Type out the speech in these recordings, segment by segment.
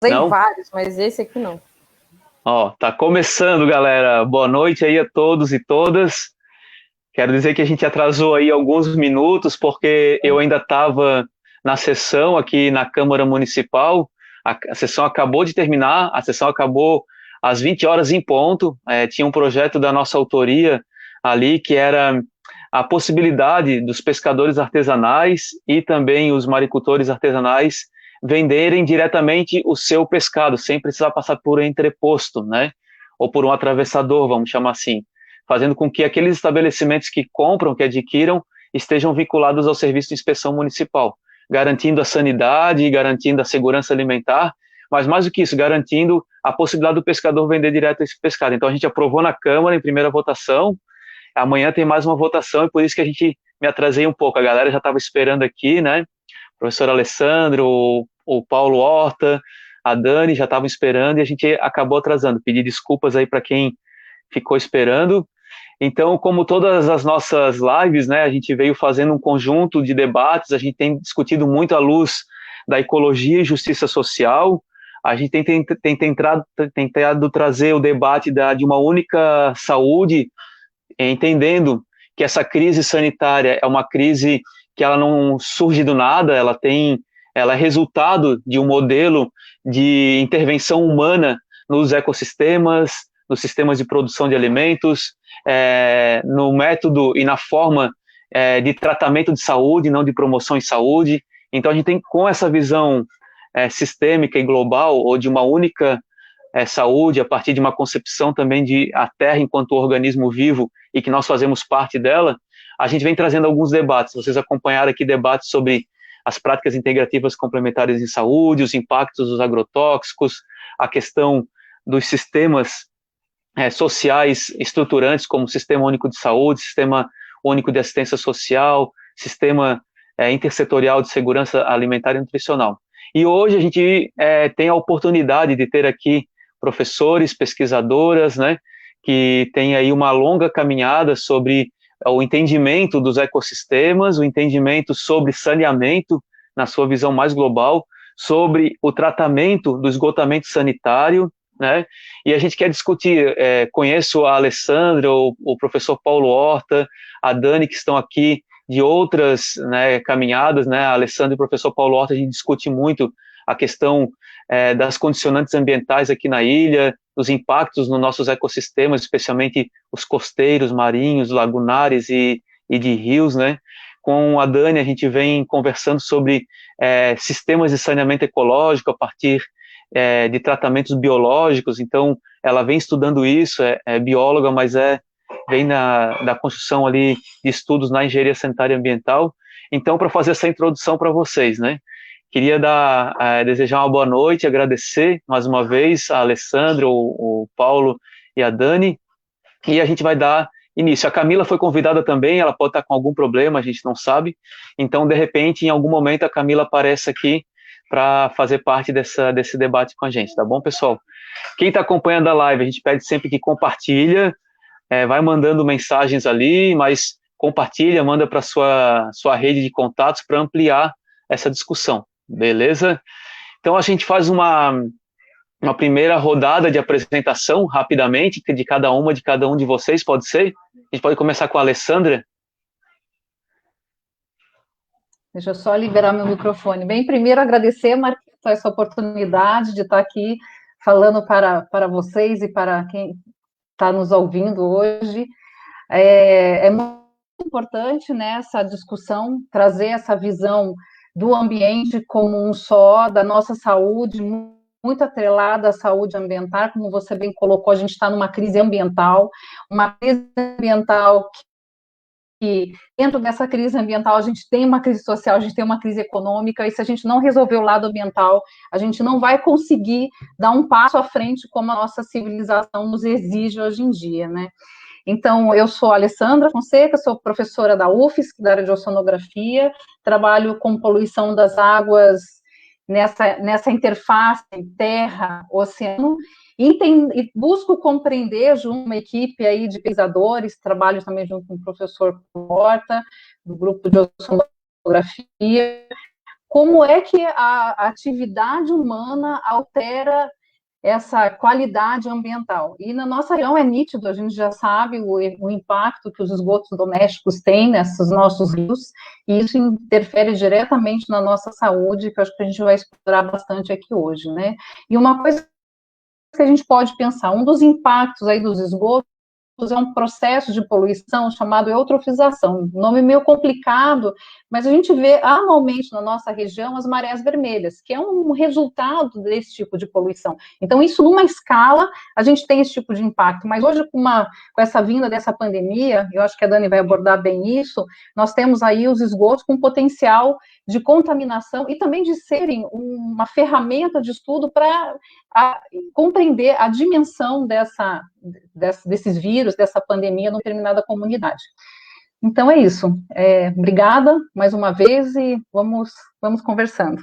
Usei Não? vários, mas esse aqui não. Ó, tá começando, galera. Boa noite aí a todos e todas. Quero dizer que a gente atrasou aí alguns minutos, porque eu ainda estava na sessão aqui na Câmara Municipal. A sessão acabou de terminar, a sessão acabou às 20 horas em ponto. Tinha um projeto da nossa autoria ali, que era a possibilidade dos pescadores artesanais e também os maricultores artesanais venderem diretamente o seu pescado, sem precisar passar por entreposto, né? Ou por um atravessador, vamos chamar assim, fazendo com que aqueles estabelecimentos que compram, que adquiram, estejam vinculados ao serviço de inspeção municipal, garantindo a sanidade, garantindo a segurança alimentar, mas mais do que isso, garantindo a possibilidade do pescador vender direto esse pescado. Então a gente aprovou na Câmara em primeira votação, amanhã tem mais uma votação e por isso que a gente me atrasei um pouco. A galera já estava esperando aqui, né? O professor Alessandro, o Paulo Horta, a Dani já estavam esperando e a gente acabou atrasando. Pedi desculpas aí para quem ficou esperando. Então, como todas as nossas lives, né, a gente veio fazendo um conjunto de debates, a gente tem discutido muito à luz da ecologia e justiça social, a gente tem tentado trazer o debate de uma única saúde, entendendo que essa crise sanitária é uma crise que ela não surge do nada, ela é resultado de um modelo de intervenção humana nos ecossistemas, nos sistemas de produção de alimentos, no método e na forma de tratamento de saúde, não de promoção em saúde. Então a gente tem, com essa visão sistêmica e global, ou de uma única saúde, a partir de uma concepção também de a Terra enquanto organismo vivo e que nós fazemos parte dela, a gente vem trazendo alguns debates. Vocês acompanharam aqui debates sobre as práticas integrativas complementares em saúde, os impactos dos agrotóxicos, a questão dos sistemas sociais estruturantes, como o Sistema Único de Saúde, Sistema Único de Assistência Social, Sistema Intersetorial de Segurança Alimentar e Nutricional. E hoje a gente tem a oportunidade de ter aqui professores, pesquisadoras, né, que têm aí uma longa caminhada sobre o entendimento dos ecossistemas, o entendimento sobre saneamento, na sua visão mais global, sobre o tratamento do esgotamento sanitário, né? E a gente quer discutir, conheço a Alessandra, o professor Paulo Horta, a Dani, que estão aqui de outras, né, caminhadas, né? A Alessandra e o professor Paulo Horta, a gente discute muito a questão das condicionantes ambientais aqui na ilha, os impactos nos nossos ecossistemas, especialmente os costeiros, marinhos, lagunares e de rios, né? Com a Dani, a gente vem conversando sobre sistemas de saneamento ecológico a partir de tratamentos biológicos, então ela vem estudando isso, é bióloga, mas vem da construção ali de estudos na engenharia sanitária e ambiental. Então, para fazer essa introdução para vocês, né? Queria desejar uma boa noite, agradecer mais uma vez a Alessandra, o Paulo e a Dani, e a gente vai dar início. A Camila foi convidada também, ela pode estar com algum problema, a gente não sabe, então, de repente, em algum momento, a Camila aparece aqui para fazer parte desse debate com a gente, tá bom, pessoal? Quem está acompanhando a live, a gente pede sempre que compartilha, vai mandando mensagens ali, mas compartilha, manda para sua rede de contatos para ampliar essa discussão, beleza? Então a gente faz uma primeira rodada de apresentação, rapidamente, de cada um de vocês, pode ser? A gente pode começar com a Alessandra. Deixa eu só liberar meu microfone. Bem, primeiro agradecer, Marquinhos, essa oportunidade de estar aqui falando para vocês e para quem está nos ouvindo hoje. É muito importante, né, essa discussão, trazer essa visão do ambiente como um só, da nossa saúde, muito atrelada à saúde ambiental, como você bem colocou, a gente está numa crise ambiental que dentro dessa crise ambiental a gente tem uma crise social, a gente tem uma crise econômica, e se a gente não resolver o lado ambiental, a gente não vai conseguir dar um passo à frente como a nossa civilização nos exige hoje em dia, né? Então, eu sou a Alessandra Fonseca, sou professora da UFSC, da área de oceanografia, trabalho com poluição das águas nessa interface terra-oceano, e busco compreender, junto a uma equipe aí de pesquisadores, trabalho também junto com o professor Horta, do grupo de oceanografia, como é que a atividade humana altera essa qualidade ambiental. E na nossa região é nítido, a gente já sabe o impacto que os esgotos domésticos têm nesses nossos rios, e isso interfere diretamente na nossa saúde, que eu acho que a gente vai explorar bastante aqui hoje, né? E uma coisa que a gente pode pensar, um dos impactos aí dos esgotos é um processo de poluição chamado eutrofização, nome meio complicado, mas a gente vê anualmente na nossa região as marés vermelhas, que é um resultado desse tipo de poluição. Então, isso numa escala, a gente tem esse tipo de impacto, mas hoje com essa vinda dessa pandemia, eu acho que a Dani vai abordar bem isso, nós temos aí os esgotos com potencial de contaminação e também de serem uma ferramenta de estudo para compreender a dimensão desses vírus, dessa pandemia, numa determinada comunidade. Então é isso. Obrigada mais uma vez e vamos conversando.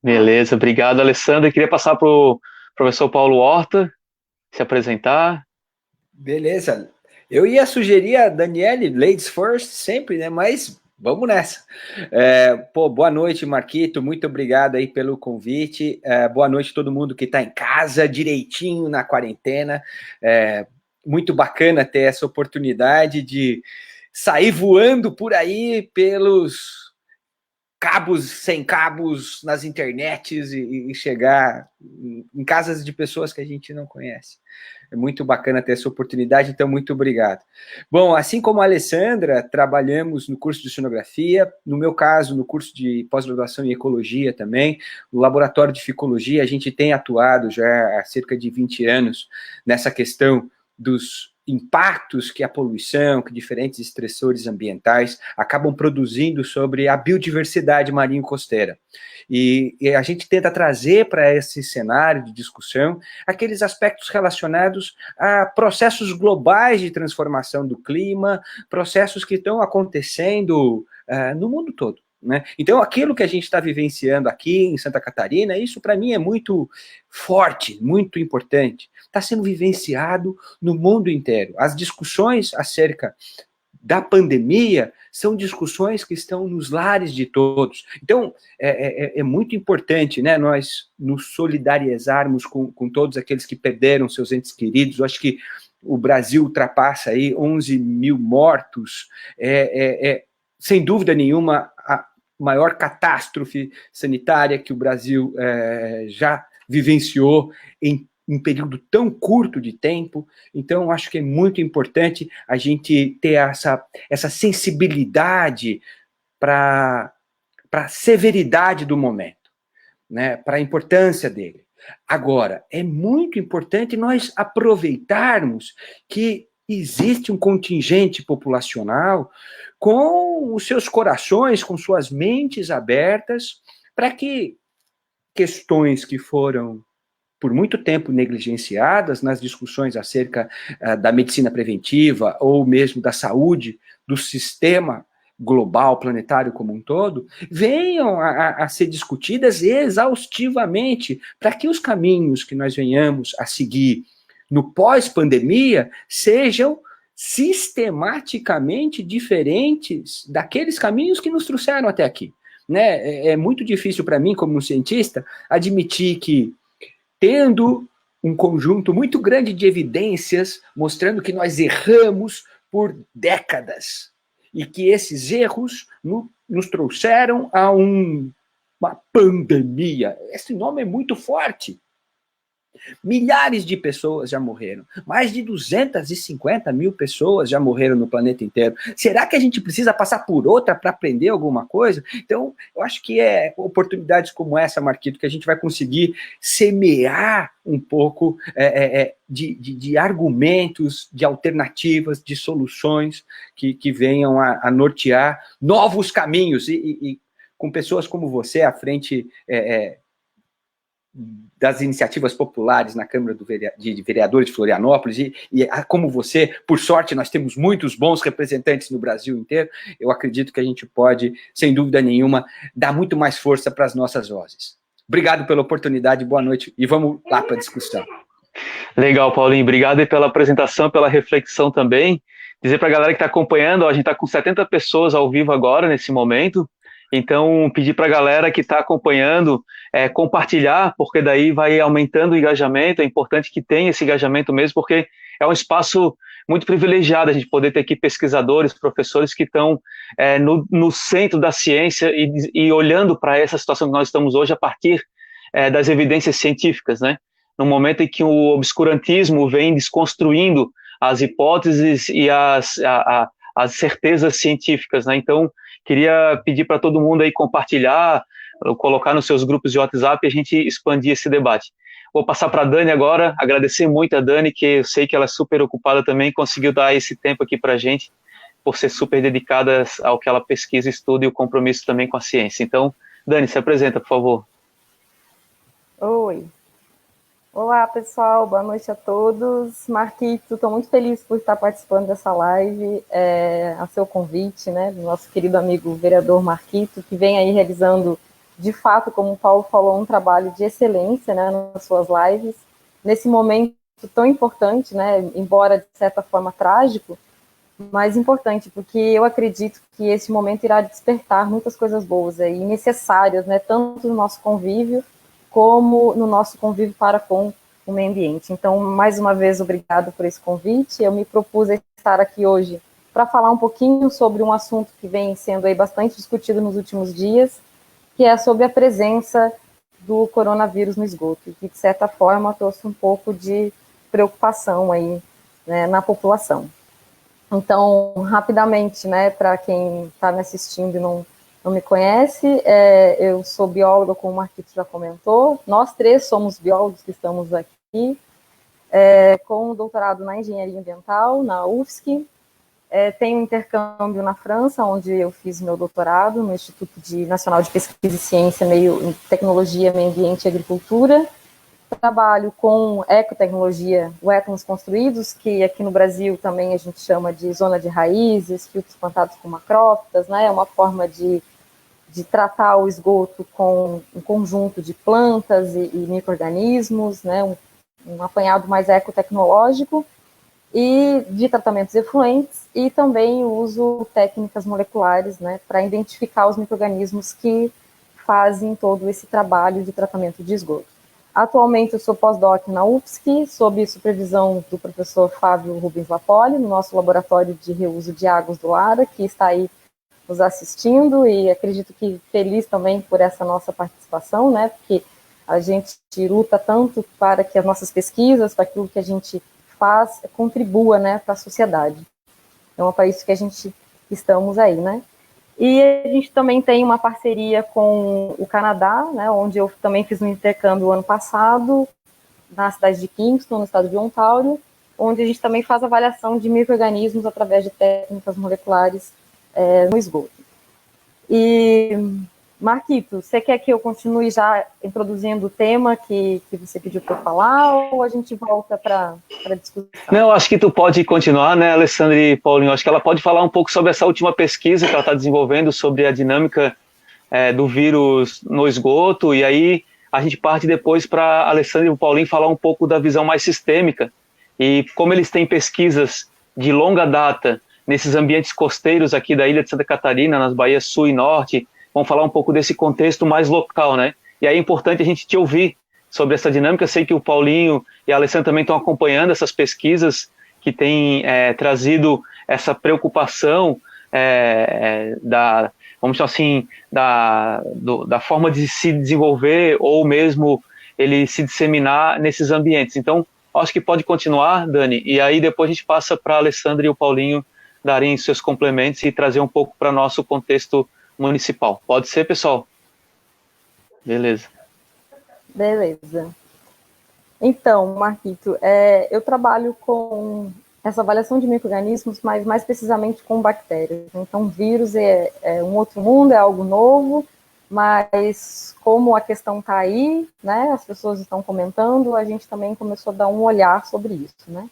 Beleza, obrigado, Alessandra. Queria passar para o professor Paulo Horta se apresentar. Beleza. Eu ia sugerir a Daniele, ladies first, sempre, né? Mas vamos nessa. Boa noite, Marquito. Muito obrigado aí pelo convite. Boa noite a todo mundo que está em casa, direitinho na quarentena. Muito bacana ter essa oportunidade de sair voando por aí pelos cabos sem cabos nas internets e chegar em casas de pessoas que a gente não conhece. É muito bacana ter essa oportunidade, então muito obrigado. Bom, assim como a Alessandra, trabalhamos no curso de oceanografia, no meu caso, no curso de pós-graduação em ecologia também, no laboratório de ficologia, a gente tem atuado já há cerca de 20 anos nessa questão dos impactos que a poluição, que diferentes estressores ambientais acabam produzindo sobre a biodiversidade marinho-costeira. E a gente tenta trazer para esse cenário de discussão aqueles aspectos relacionados a processos globais de transformação do clima, processos que estão acontecendo no mundo todo. Né? Então, aquilo que a gente está vivenciando aqui em Santa Catarina, isso para mim é muito forte, muito importante. Está sendo vivenciado no mundo inteiro. As discussões acerca da pandemia são discussões que estão nos lares de todos. Então, é muito importante, né, nós nos solidarizarmos com todos aqueles que perderam seus entes queridos. Eu acho que o Brasil ultrapassa aí 11 mil mortos, sem dúvida nenhuma, a maior catástrofe sanitária que o Brasil já vivenciou em um período tão curto de tempo. Então, acho que é muito importante a gente ter essa sensibilidade para a severidade do momento, né? Para a importância dele. Agora, é muito importante nós aproveitarmos que existe um contingente populacional com os seus corações, com suas mentes abertas, para que questões que foram por muito tempo negligenciadas nas discussões acerca da medicina preventiva ou mesmo da saúde, do sistema global, planetário como um todo, venham a ser discutidas exaustivamente, para que os caminhos que nós venhamos a seguir no pós-pandemia sejam sistematicamente diferentes daqueles caminhos que nos trouxeram até aqui. Né? É muito difícil para mim, como um cientista, admitir que, tendo um conjunto muito grande de evidências mostrando que nós erramos por décadas e que esses erros nos trouxeram a uma pandemia. Esse nome é muito forte. Milhares de pessoas já morreram. Mais de 250 mil pessoas já morreram no planeta inteiro. Será que a gente precisa passar por outra para aprender alguma coisa? Então, eu acho que é oportunidades como essa, Marquito, que a gente vai conseguir semear um pouco de argumentos, de alternativas, de soluções que venham a nortear novos caminhos. E com pessoas como você à frente das iniciativas populares na Câmara de Vereadores de Florianópolis, e como você, por sorte, nós temos muitos bons representantes no Brasil inteiro, eu acredito que a gente pode, sem dúvida nenhuma, dar muito mais força para as nossas vozes. Obrigado pela oportunidade, boa noite, e vamos lá para a discussão. Legal, Paulinho, obrigado aí pela apresentação, pela reflexão também. Dizer para a galera que está acompanhando, a gente está com 70 pessoas ao vivo agora, nesse momento. Então, pedir para a galera que está acompanhando compartilhar, porque daí vai aumentando o engajamento. É importante que tenha esse engajamento mesmo, porque é um espaço muito privilegiado a gente poder ter aqui pesquisadores, professores que estão no centro da ciência e olhando para essa situação que nós estamos hoje a partir das evidências científicas, né? No momento em que o obscurantismo vem desconstruindo as hipóteses e as certezas científicas, né? Então, queria pedir para todo mundo aí compartilhar, colocar nos seus grupos de WhatsApp e a gente expandir esse debate. Vou passar para a Dani agora, agradecer muito a Dani, que eu sei que ela é super ocupada também, conseguiu dar esse tempo aqui para a gente, por ser super dedicada ao que ela pesquisa, estuda e o compromisso também com a ciência. Então, Dani, se apresenta, por favor. Oi. Olá, pessoal, boa noite a todos. Marquito, estou muito feliz por estar participando dessa live, a seu convite, né, do nosso querido amigo vereador Marquito, que vem aí realizando, de fato, como o Paulo falou, um trabalho de excelência, né, nas suas lives, nesse momento tão importante, né, embora de certa forma trágico, mas importante, porque eu acredito que esse momento irá despertar muitas coisas boas aí, necessárias, né, tanto no nosso convívio, como no nosso convívio para com o meio ambiente. Então, mais uma vez, obrigado por esse convite. Eu me propus estar aqui hoje para falar um pouquinho sobre um assunto que vem sendo aí bastante discutido nos últimos dias, que é sobre a presença do coronavírus no esgoto, e que, de certa forma, trouxe um pouco de preocupação aí, né, na população. Então, rapidamente, né, para quem está me assistindo e não me conhece, eu sou bióloga, como o Marquito já comentou. Nós três somos biólogos que estamos aqui, com um doutorado na engenharia ambiental, na UFSC. Tenho um intercâmbio na França, onde eu fiz meu doutorado, no Instituto Nacional de Pesquisa e Ciência, Tecnologia, Meio Ambiente e Agricultura. Trabalho com ecotecnologia, o Étanos Construídos, que aqui no Brasil também a gente chama de zona de raízes, filtros plantados com macrófitas, né? É uma forma de tratar o esgoto com um conjunto de plantas e micro-organismos, né? Um apanhado mais ecotecnológico, e de tratamentos efluentes, e também o uso de técnicas moleculares, né, para identificar os micro-organismos que fazem todo esse trabalho de tratamento de esgoto. Atualmente eu sou pós-doc na UFSC, sob supervisão do professor Fábio Rubens Lapoli, no nosso laboratório de reuso de águas do Lara, que está aí nos assistindo, e acredito que feliz também por essa nossa participação, né, porque a gente luta tanto para que as nossas pesquisas, para aquilo que a gente faz, contribua, né, para a sociedade. Então é para isso que a gente estamos aí, né. E a gente também tem uma parceria com o Canadá, né, onde eu também fiz um intercâmbio ano passado, na cidade de Kingston, no estado de Ontário, onde a gente também faz avaliação de micro-organismos através de técnicas moleculares no esgoto. E, Marquito, você quer que eu continue já introduzindo o tema que você pediu para eu falar, ou a gente volta para a discussão? Não, acho que tu pode continuar, né, Alessandra e Paulinho? Acho que ela pode falar um pouco sobre essa última pesquisa que ela está desenvolvendo sobre a dinâmica do vírus no esgoto, e aí a gente parte depois para a Alessandra e o Paulinho falar um pouco da visão mais sistêmica, e como eles têm pesquisas de longa data nesses ambientes costeiros aqui da ilha de Santa Catarina, nas Baías Sul e Norte, vão falar um pouco desse contexto mais local, né? E aí é importante a gente te ouvir sobre essa dinâmica. Sei que o Paulinho e a Alessandra também estão acompanhando essas pesquisas que têm trazido essa preocupação vamos chamar assim, da forma de se desenvolver ou mesmo ele se disseminar nesses ambientes. Então, acho que pode continuar, Dani, e aí depois a gente passa para a Alessandra e o Paulinho darem seus complementos e trazer um pouco para o nosso contexto municipal. Pode ser, pessoal? Beleza. Beleza. Então, Marquito, eu trabalho com essa avaliação de micro-organismos, mas mais precisamente com bactérias. Então, vírus é um outro mundo, é algo novo, mas como a questão está aí, né, as pessoas estão comentando, a gente também começou a dar um olhar sobre isso, né.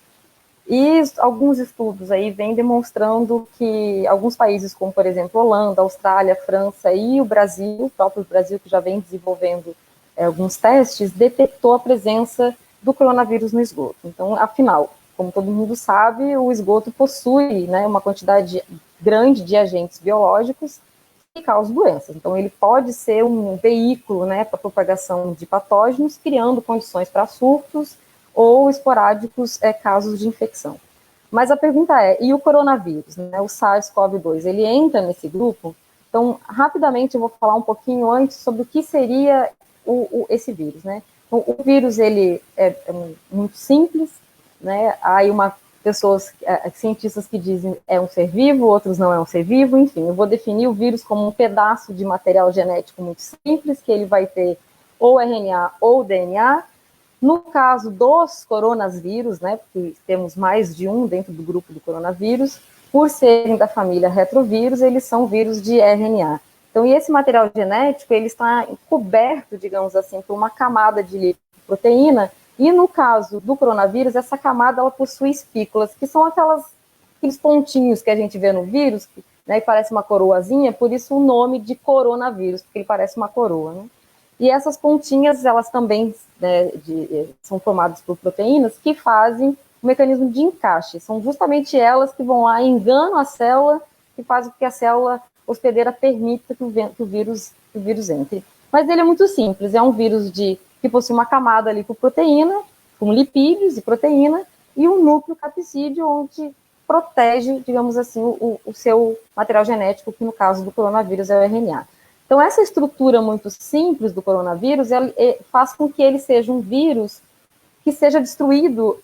E alguns estudos aí vêm demonstrando que alguns países, como por exemplo Holanda, Austrália, França e o Brasil, o próprio Brasil que já vem desenvolvendo alguns testes, detectou a presença do coronavírus no esgoto. Então, afinal, como todo mundo sabe, o esgoto possui, né, uma quantidade grande de agentes biológicos causa doenças. Então, ele pode ser um veículo, né, para propagação de patógenos, criando condições para surtos ou esporádicos casos de infecção. Mas a pergunta é, e o coronavírus, né, o SARS-CoV-2, ele entra nesse grupo? Então, rapidamente, eu vou falar um pouquinho antes sobre o que seria esse vírus, né? Então, o vírus, ele é muito simples, né? Há aí cientistas que dizem é um ser vivo, outros não é um ser vivo, enfim, eu vou definir o vírus como um pedaço de material genético muito simples, que ele vai ter ou RNA ou DNA. No caso dos coronavírus, né, porque temos mais de um dentro do grupo do coronavírus, por serem da família retrovírus, eles são vírus de RNA. Então, e esse material genético, ele está coberto, digamos assim, por uma camada de lipoproteína, e no caso do coronavírus, essa camada, ela possui espículas, que são aqueles pontinhos que a gente vê no vírus, né, e parece uma coroazinha, por isso o nome de coronavírus, porque ele parece uma coroa, né? E essas pontinhas, elas também, né, são formadas por proteínas que fazem o mecanismo de encaixe. São justamente elas que vão lá, enganam a célula e fazem com que a célula hospedeira permita que o vírus entre. Mas ele é muito simples, é um vírus que possui uma camada ali com proteína, com lipídios e proteína, e um núcleo capsídeo onde protege, digamos assim, o seu material genético, que no caso do coronavírus é o RNA. Então, essa estrutura muito simples do coronavírus faz com que ele seja um vírus que seja destruído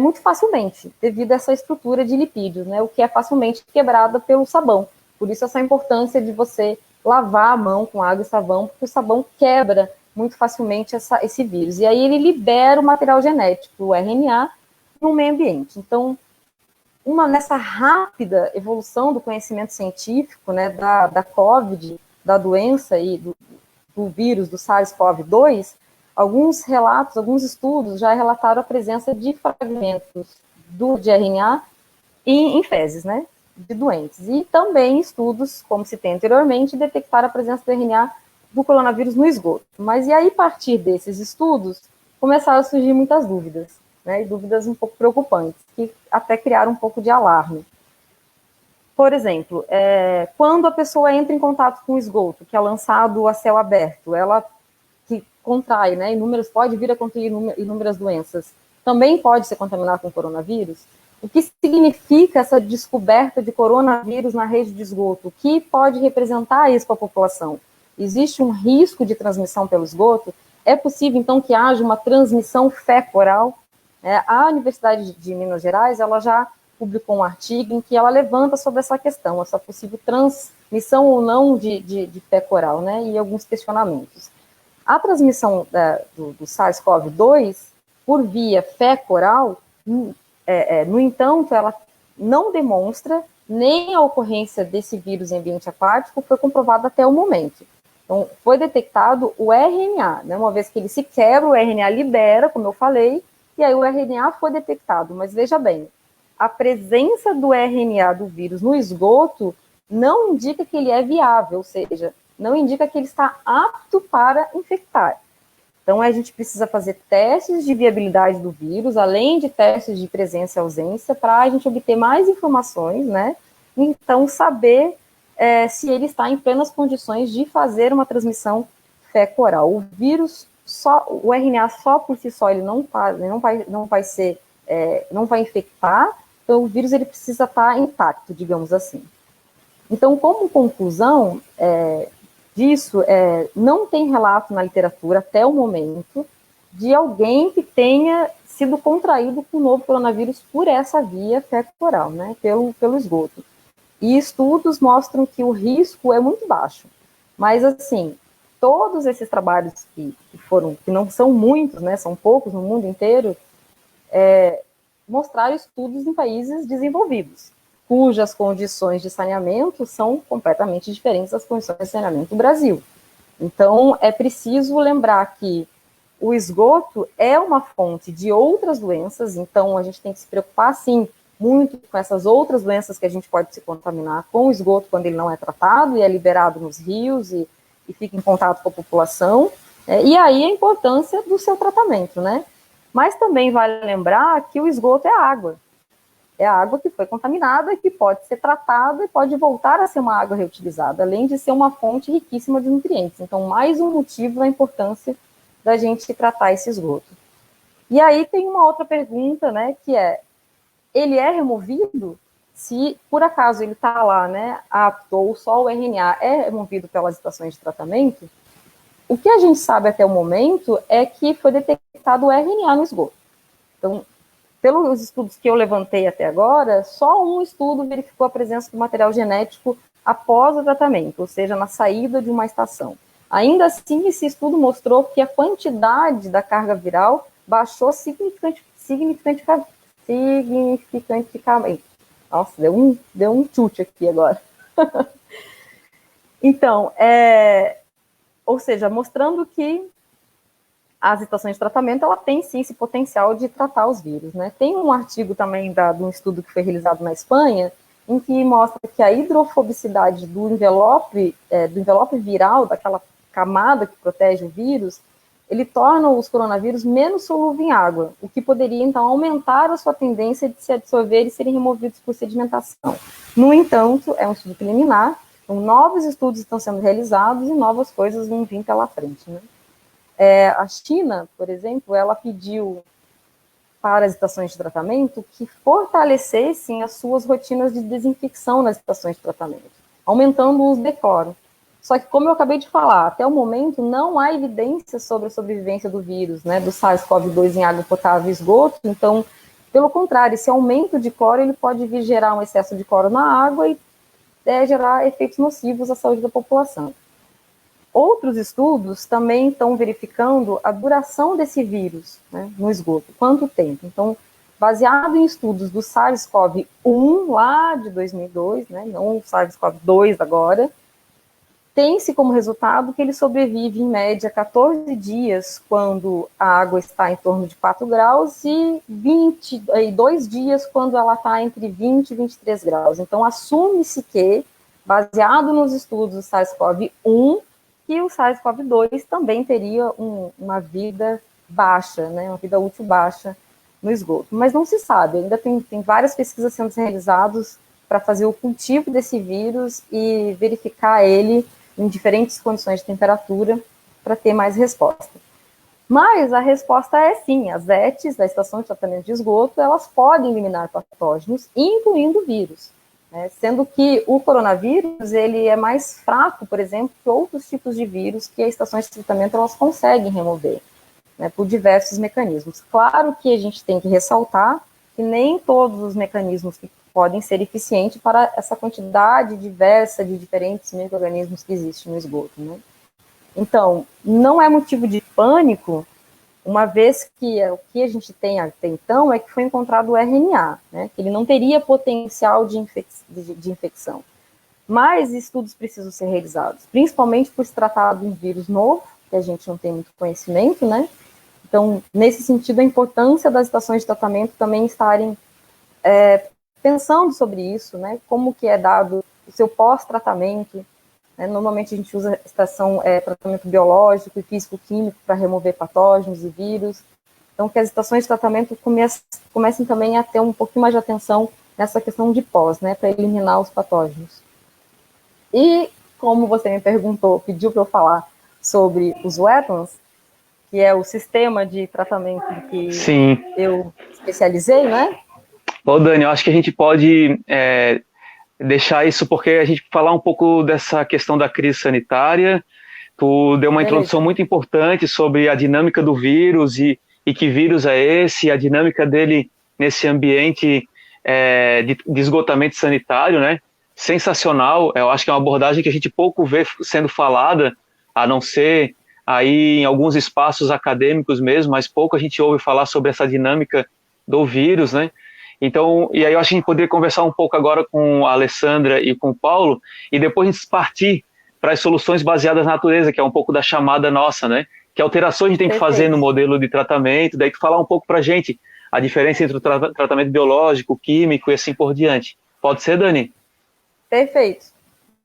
muito facilmente, devido a essa estrutura de lipídios, né, o que é facilmente quebrada pelo sabão. Por isso, essa importância de você lavar a mão com água e sabão, porque o sabão quebra muito facilmente esse vírus. E aí ele libera o material genético, o RNA, no meio ambiente. Então, nessa rápida evolução do conhecimento científico, né, da COVID, da doença e do vírus, do SARS-CoV-2, alguns relatos, alguns estudos já relataram a presença de fragmentos de RNA em fezes, né, de doentes. E também estudos, como citei anteriormente, detectaram a presença do RNA do coronavírus no esgoto. Mas e aí, a partir desses estudos, começaram a surgir muitas dúvidas, né, e dúvidas um pouco preocupantes, que até criaram um pouco de alarme. Por exemplo, quando a pessoa entra em contato com o esgoto, que é lançado a céu aberto, ela que contrai, né, pode vir a contrair inúmeras doenças, também pode ser contaminada com coronavírus? O que significa essa descoberta de coronavírus na rede de esgoto? O que pode representar isso para a população? Existe um risco de transmissão pelo esgoto? É possível, então, que haja uma transmissão fecal-oral? A Universidade de Minas Gerais, ela já publicou um artigo em que ela levanta sobre essa questão, essa possível transmissão ou não de fecal-oral, né, e alguns questionamentos. A transmissão do SARS-CoV-2 por via fecal-oral, no entanto, ela não demonstra nem a ocorrência desse vírus em ambiente aquático, foi comprovado até o momento. Então, foi detectado o RNA, né, uma vez que ele se quebra, o RNA libera, como eu falei, e aí o RNA foi detectado, mas veja bem, a presença do RNA do vírus no esgoto não indica que ele é viável, ou seja, não indica que ele está apto para infectar. Então, a gente precisa fazer testes de viabilidade do vírus, além de testes de presença e ausência, para a gente obter mais informações, né? Então, saber se ele está em plenas condições de fazer uma transmissão fecal-oral. O vírus, o RNA só por si só, ele não vai infectar. Então, o vírus ele precisa estar intacto, digamos assim. Então, como conclusão disso, não tem relato na literatura, até o momento, de alguém que tenha sido contraído com o novo coronavírus por essa via fecal-oral, né, pelo esgoto. E estudos mostram que o risco é muito baixo. Mas, assim, todos esses trabalhos que não são muitos, né, são poucos no mundo inteiro, mostraram estudos em países desenvolvidos, cujas condições de saneamento são completamente diferentes das condições de saneamento do Brasil. Então, é preciso lembrar que o esgoto é uma fonte de outras doenças, então a gente tem que se preocupar, sim, muito com essas outras doenças que a gente pode se contaminar com o esgoto quando ele não é tratado e é liberado nos rios e fica em contato com a população, e aí a importância do seu tratamento, né? Mas também vale lembrar que o esgoto é água. É a água que foi contaminada, que pode ser tratada e pode voltar a ser uma água reutilizada, além de ser uma fonte riquíssima de nutrientes. Então, mais um motivo da importância da gente tratar esse esgoto. E aí tem uma outra pergunta, né, que é, ele é removido? Se, por acaso, ele está lá, né, apto, ou só o RNA é removido pelas estações de tratamento, o que a gente sabe até o momento é que foi detectado o RNA no esgoto. Então, pelos estudos que eu levantei até agora, só um estudo verificou a presença do material genético após o tratamento, ou seja, na saída de uma estação. Ainda assim, esse estudo mostrou que a quantidade da carga viral baixou significativamente. Nossa, deu um chute aqui agora. Então, ou seja, mostrando que as estações de tratamento, ela tem sim esse potencial de tratar os vírus, né? Tem um artigo também de um estudo que foi realizado na Espanha, em que mostra que a hidrofobicidade do envelope viral, daquela camada que protege o vírus, ele torna os coronavírus menos solúveis em água, o que poderia, então, aumentar a sua tendência de se absorver e serem removidos por sedimentação. No entanto, é um estudo preliminar, então, novos estudos estão sendo realizados e novas coisas vão vir pela frente, né? A China, por exemplo, ela pediu para as estações de tratamento que fortalecessem as suas rotinas de desinfecção nas estações de tratamento, aumentando o uso de cloro. Só que, como eu acabei de falar, até o momento não há evidência sobre a sobrevivência do vírus, né, do SARS-CoV-2 em água potável e esgoto. Então, pelo contrário, esse aumento de cloro ele pode vir gerar um excesso de cloro na água e gerar efeitos nocivos à saúde da população. Outros estudos também estão verificando a duração desse vírus, né, no esgoto, quanto tempo. Então, baseado em estudos do SARS-CoV-1 lá de 2002, né, não o SARS-CoV-2 agora, tem-se como resultado que ele sobrevive, em média, 14 dias quando a água está em torno de 4 graus e 22 dias quando ela está entre 20 e 23 graus. Então, assume-se que, baseado nos estudos do SARS-CoV-1, que o SARS-CoV-2 também teria uma vida baixa, né, uma vida útil baixa no esgoto. Mas não se sabe, ainda tem várias pesquisas sendo realizadas para fazer o cultivo desse vírus e verificar ele em diferentes condições de temperatura para ter mais resposta. Mas a resposta é sim, as ETs, da Estação de Tratamento de Esgoto, elas podem eliminar patógenos, incluindo o vírus. Sendo que o coronavírus ele é mais fraco, por exemplo, que outros tipos de vírus que as estações de tratamento elas conseguem remover, né, por diversos mecanismos. Claro que a gente tem que ressaltar que nem todos os mecanismos que podem ser eficientes para essa quantidade diversa de diferentes micro-organismos que existem no esgoto, né? Então, não é motivo de pânico, uma vez que o que a gente tem até então é que foi encontrado o RNA, né, que ele não teria potencial de infecção. Mas estudos precisam ser realizados, principalmente por se tratar de um vírus novo, que a gente não tem muito conhecimento, né? Então, nesse sentido, a importância das estações de tratamento também estarem pensando sobre isso, né? Como que é dado o seu pós-tratamento, né? Normalmente a gente usa a estação tratamento biológico e físico-químico para remover patógenos e vírus. Então, que as estações de tratamento comecem também a ter um pouquinho mais de atenção nessa questão de pós, né? Para eliminar os patógenos. E, como você me perguntou, pediu para eu falar sobre os weapons, que é o sistema de tratamento que Sim. eu especializei, né? Ô, Dani, eu acho que a gente pode deixar isso porque a gente falar um pouco dessa questão da crise sanitária. Tu deu uma introdução muito importante sobre a dinâmica do vírus e que vírus é esse, a dinâmica dele nesse ambiente de esgotamento sanitário, né? Sensacional. Eu acho que é uma abordagem que a gente pouco vê sendo falada, a não ser aí em alguns espaços acadêmicos mesmo, mas pouco a gente ouve falar sobre essa dinâmica do vírus, né? Então, e aí eu acho que a gente poderia conversar um pouco agora com a Alessandra e com o Paulo, e depois a gente partir para as soluções baseadas na natureza, que é um pouco da chamada nossa, né? Que alterações a gente tem que fazer no modelo de tratamento, daí tu falar um pouco para a gente a diferença entre o tratamento biológico, químico e assim por diante. Pode ser, Dani? Perfeito.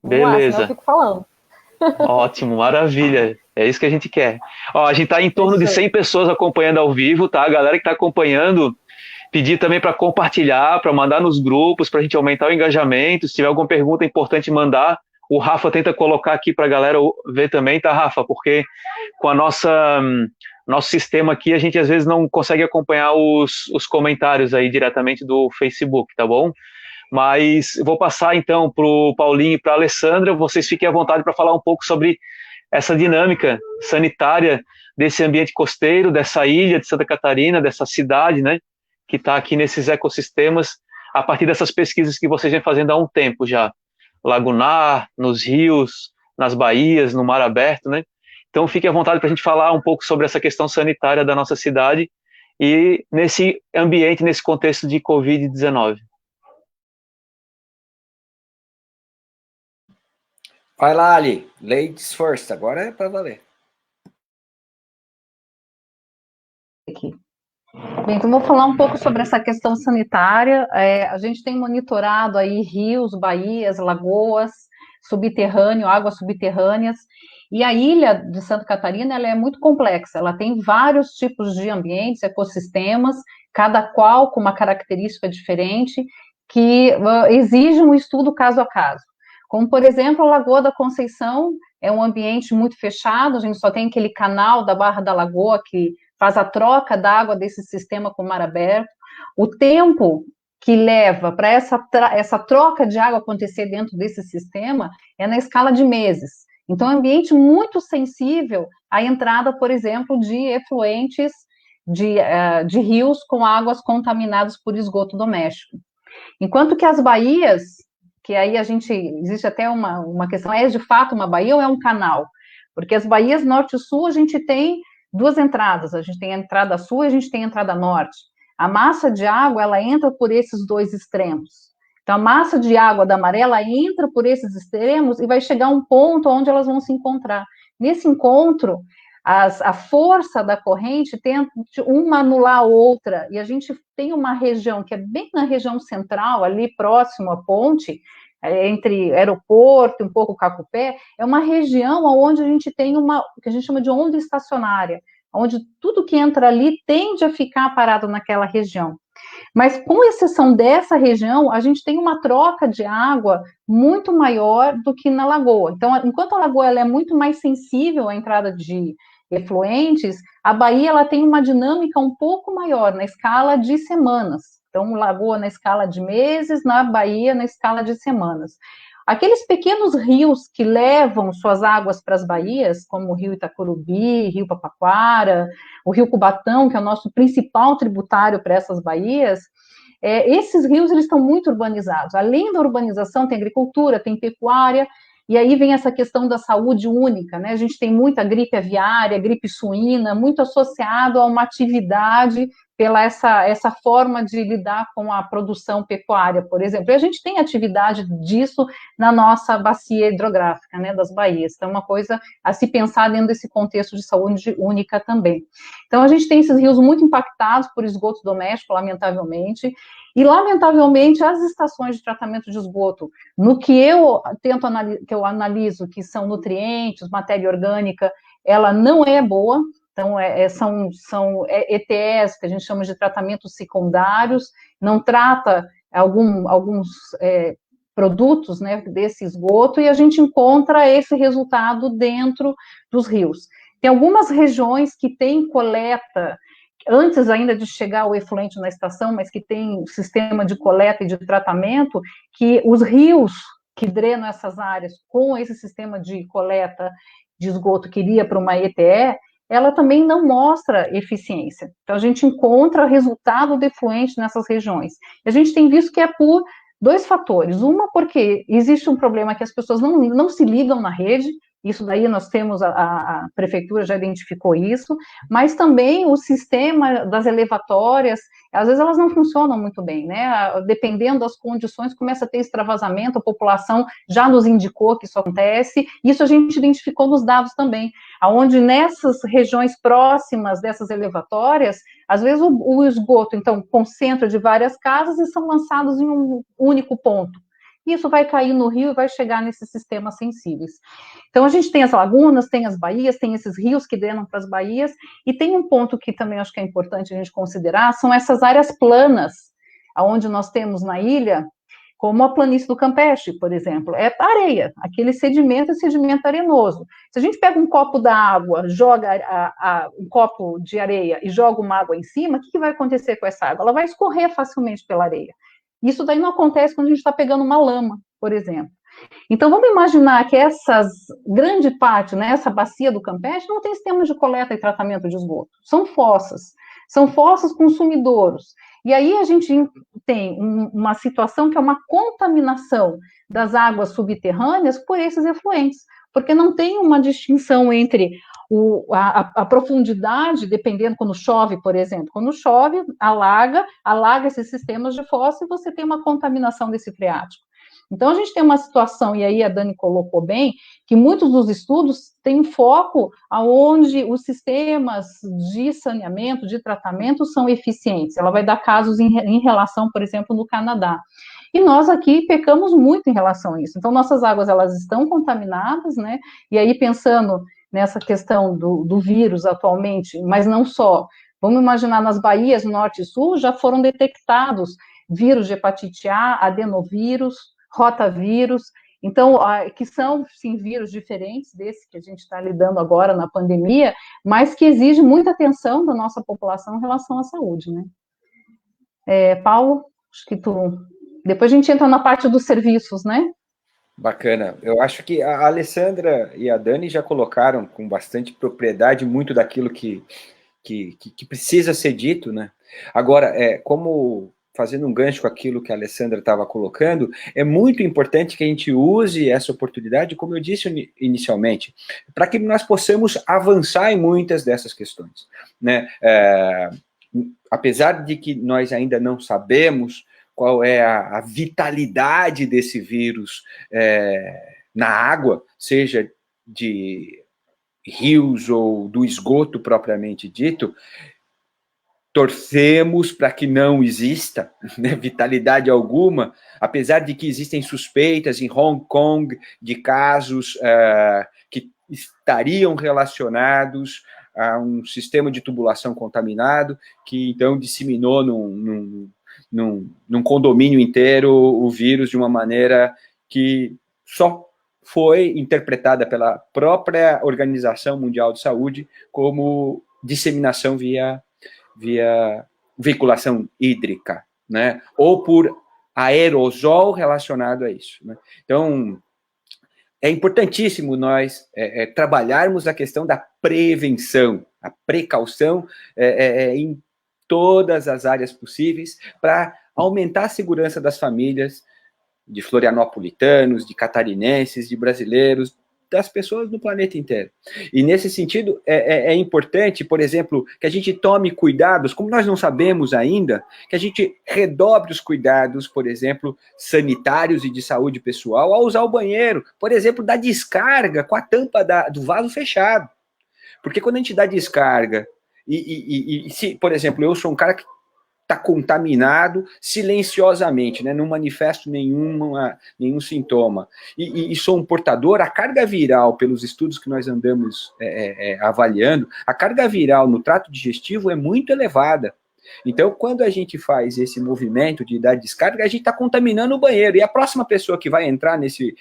Beleza. Eu fico falando. Ótimo, maravilha. É isso que a gente quer. Ó, a gente está em torno de 100 pessoas acompanhando ao vivo, tá? A galera que está acompanhando, Pedir também para compartilhar, para mandar nos grupos, para a gente aumentar o engajamento. Se tiver alguma pergunta importante, mandar. O Rafa tenta colocar aqui para a galera ver também, tá, Rafa? Porque com a nosso sistema aqui, a gente às vezes não consegue acompanhar os comentários aí diretamente do Facebook, tá bom? Mas vou passar então para o Paulinho e para a Alessandra. Vocês fiquem à vontade para falar um pouco sobre essa dinâmica sanitária desse ambiente costeiro, dessa ilha de Santa Catarina, dessa cidade, né, que está aqui nesses ecossistemas, a partir dessas pesquisas que vocês vêm fazendo há um tempo já, lagunar, nos rios, nas baías, no mar aberto, né? Então fique à vontade para a gente falar um pouco sobre essa questão sanitária da nossa cidade e nesse ambiente, nesse contexto de Covid-19. Vai lá, Ali. Ladies first. Agora é para valer. Aqui. Bem, então vou falar um pouco sobre essa questão sanitária. A gente tem monitorado aí rios, baías, lagoas, subterrâneo, águas subterrâneas, e a ilha de Santa Catarina ela é muito complexa, ela tem vários tipos de ambientes, ecossistemas, cada qual com uma característica diferente, que exige um estudo caso a caso. Como, por exemplo, a Lagoa da Conceição é um ambiente muito fechado, a gente só tem aquele canal da Barra da Lagoa que faz a troca d'água desse sistema com o mar aberto. O tempo que leva para essa troca de água acontecer dentro desse sistema é na escala de meses. Então, é um ambiente muito sensível à entrada, por exemplo, de efluentes de rios com águas contaminadas por esgoto doméstico. Enquanto que as baías, que aí existe até uma questão, é de fato uma baía ou é um canal? Porque as baías norte e sul, a gente tem duas entradas, a gente tem a entrada sul e a gente tem a entrada norte. A massa de água, ela entra por esses dois extremos. Então, a massa de água da maré, ela entra por esses extremos e vai chegar a um ponto onde elas vão se encontrar. Nesse encontro, a força da corrente tenta uma anular a outra, e a gente tem uma região que é bem na região central, ali próximo à ponte, entre aeroporto e um pouco Cacupé, é uma região onde a gente tem o que a gente chama de onda estacionária, onde tudo que entra ali tende a ficar parado naquela região. Mas, com exceção dessa região, a gente tem uma troca de água muito maior do que na lagoa. Então, enquanto a lagoa ela é muito mais sensível à entrada de efluentes, a baía ela tem uma dinâmica um pouco maior, na escala de semanas. Então, lagoa na escala de meses, na baía na escala de semanas. Aqueles pequenos rios que levam suas águas para as baías, como o rio Itacurubi, rio Papaquara, o rio Cubatão, que é o nosso principal tributário para essas baías, esses rios eles estão muito urbanizados. Além da urbanização, tem agricultura, tem pecuária, e aí vem essa questão da saúde única, né? A gente tem muita gripe aviária, gripe suína, muito associado a uma atividade pela essa forma de lidar com a produção pecuária, por exemplo. E a gente tem atividade disso na nossa bacia hidrográfica, né, das baías. Então, é uma coisa a se pensar dentro desse contexto de saúde única também. Então, a gente tem esses rios muito impactados por esgoto doméstico, lamentavelmente, e, lamentavelmente, as estações de tratamento de esgoto, no que eu analiso, que são nutrientes, matéria orgânica, ela não é boa. Então, são ETS, que a gente chama de tratamentos secundários, não trata alguns produtos, né, desse esgoto, e a gente encontra esse resultado dentro dos rios. Tem algumas regiões que têm coleta, antes ainda de chegar o efluente na estação, mas que tem sistema de coleta e de tratamento, que os rios que drenam essas áreas com esse sistema de coleta de esgoto que iria para uma ETE, ela também não mostra eficiência. Então, a gente encontra resultado de efluente nessas regiões. E a gente tem visto que é por dois fatores. Uma, porque existe um problema que as pessoas não se ligam na rede, isso daí nós temos, a prefeitura já identificou isso, mas também o sistema das elevatórias, às vezes elas não funcionam muito bem, né? Dependendo das condições, começa a ter extravasamento, a população já nos indicou que isso acontece, isso a gente identificou nos dados também, onde nessas regiões próximas dessas elevatórias, às vezes o esgoto, então, concentra de várias casas e são lançados em um único ponto. e isso vai cair no rio e vai chegar nesses sistemas sensíveis. Então, a gente tem as lagunas, tem as baías, tem esses rios que drenam para as baías, e tem um ponto que também acho que é importante a gente considerar, são essas áreas planas, onde nós temos na ilha, como a planície do Campeche, por exemplo, é areia, aquele sedimento é sedimento arenoso. Se a gente pega um copo d'água, joga um copo de areia e joga uma água em cima, o que vai acontecer com essa água? Ela vai escorrer facilmente pela areia. Isso daí não acontece quando a gente está pegando uma lama, por exemplo. Então, vamos imaginar que grande parte, né, essa bacia do Campeche não tem sistema de coleta e tratamento de esgoto, são fossas com sumidouros. E aí a gente tem uma situação que é uma contaminação das águas subterrâneas por esses efluentes, porque não tem uma distinção entre a profundidade, dependendo quando chove, por exemplo. Quando chove, alaga esses sistemas de fossa e você tem uma contaminação desse freático. Então, a gente tem uma situação, e aí a Dani colocou bem, que muitos dos estudos têm foco aonde os sistemas de saneamento, de tratamento, são eficientes. Ela vai dar casos em relação, por exemplo, no Canadá. E nós aqui pecamos muito em relação a isso. Então, nossas águas, elas estão contaminadas, né? E aí, pensando nessa questão do vírus atualmente, mas não só, vamos imaginar nas baías norte e sul, já foram detectados vírus de hepatite A, adenovírus, rotavírus, então, que são, sim, vírus diferentes desse que a gente está lidando agora na pandemia, mas que exige muita atenção da nossa população em relação à saúde, né? Paulo, acho que depois a gente entra na parte dos serviços, né? Bacana. Eu acho que a Alessandra e a Dani já colocaram com bastante propriedade muito daquilo que precisa ser dito, né? Agora, como fazendo um gancho com aquilo que a Alessandra estava colocando, é muito importante que a gente use essa oportunidade, como eu disse inicialmente, para que nós possamos avançar em muitas dessas questões, né? Apesar de que nós ainda não sabemos qual é a vitalidade desse vírus na água, seja de rios ou do esgoto propriamente dito, torcemos para que não exista, né, vitalidade alguma, apesar de que existem suspeitas em Hong Kong de casos que estariam relacionados a um sistema de tubulação contaminado, que então disseminou num condomínio inteiro o vírus de uma maneira que só foi interpretada pela própria Organização Mundial de Saúde como disseminação via veiculação hídrica, né? Ou por aerosol relacionado a isso, né? Então, é importantíssimo nós trabalharmos a questão da prevenção, a precaução em todas as áreas possíveis para aumentar a segurança das famílias, de florianopolitanos, de catarinenses, de brasileiros, das pessoas no planeta inteiro. E nesse sentido, é importante, por exemplo, que a gente tome cuidados, como nós não sabemos ainda, que a gente redobre os cuidados, por exemplo, sanitários e de saúde pessoal, ao usar o banheiro, por exemplo, da descarga com a tampa do vaso fechado. Porque quando a gente dá descarga, se, por exemplo, eu sou um cara que está contaminado silenciosamente, né? Não manifesto nenhum sintoma, e sou um portador, a carga viral, pelos estudos que nós andamos avaliando, a carga viral no trato digestivo é muito elevada. Então, quando a gente faz esse movimento de dar descarga, a gente está contaminando o banheiro, e a próxima pessoa que vai entrar nesse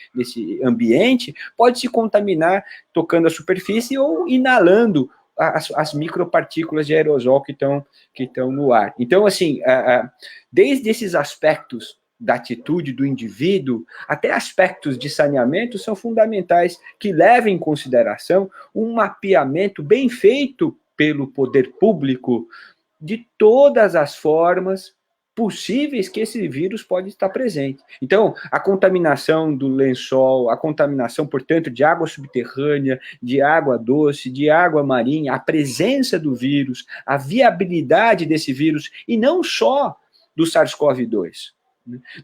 ambiente pode se contaminar tocando a superfície ou inalando as micropartículas de aerosol que estão no ar. Então, assim, desde esses aspectos da atitude do indivíduo, até aspectos de saneamento são fundamentais, que levem em consideração um mapeamento bem feito pelo poder público de todas as formas possíveis que esse vírus pode estar presente. Então, a contaminação do lençol, a contaminação, portanto, de água subterrânea, de água doce, de água marinha, a presença do vírus, a viabilidade desse vírus, e não só do SARS-CoV-2.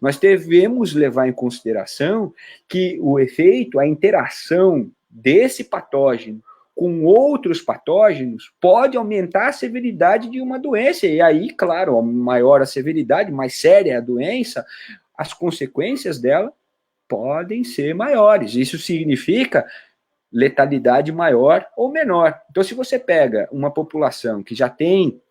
Nós devemos levar em consideração que o efeito, a interação desse patógeno com outros patógenos, pode aumentar a severidade de uma doença, e aí, claro, maior a severidade, mais séria a doença, as consequências dela podem ser maiores. Isso significa letalidade maior ou menor. Então, se você pega uma população que já tem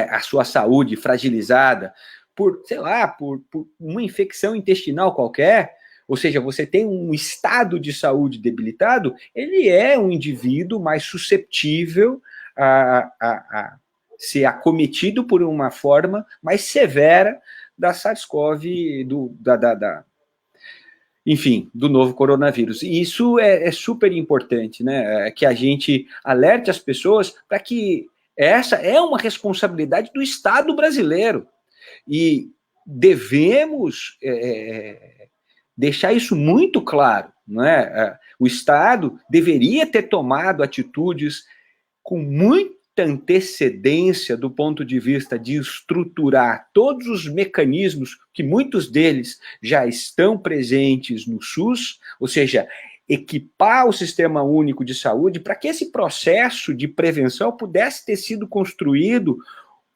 a sua saúde fragilizada por, sei lá, por uma infecção intestinal qualquer, ou seja, você tem um estado de saúde debilitado, ele é um indivíduo mais susceptível a ser acometido por uma forma mais severa da SARS-CoV, enfim, do novo coronavírus. E isso é super importante, né? Que a gente alerte as pessoas para que essa é uma responsabilidade do Estado brasileiro. E devemos deixar isso muito claro, não é? O Estado deveria ter tomado atitudes com muita antecedência do ponto de vista de estruturar todos os mecanismos, que muitos deles já estão presentes no SUS, ou seja, equipar o Sistema Único de Saúde para que esse processo de prevenção pudesse ter sido construído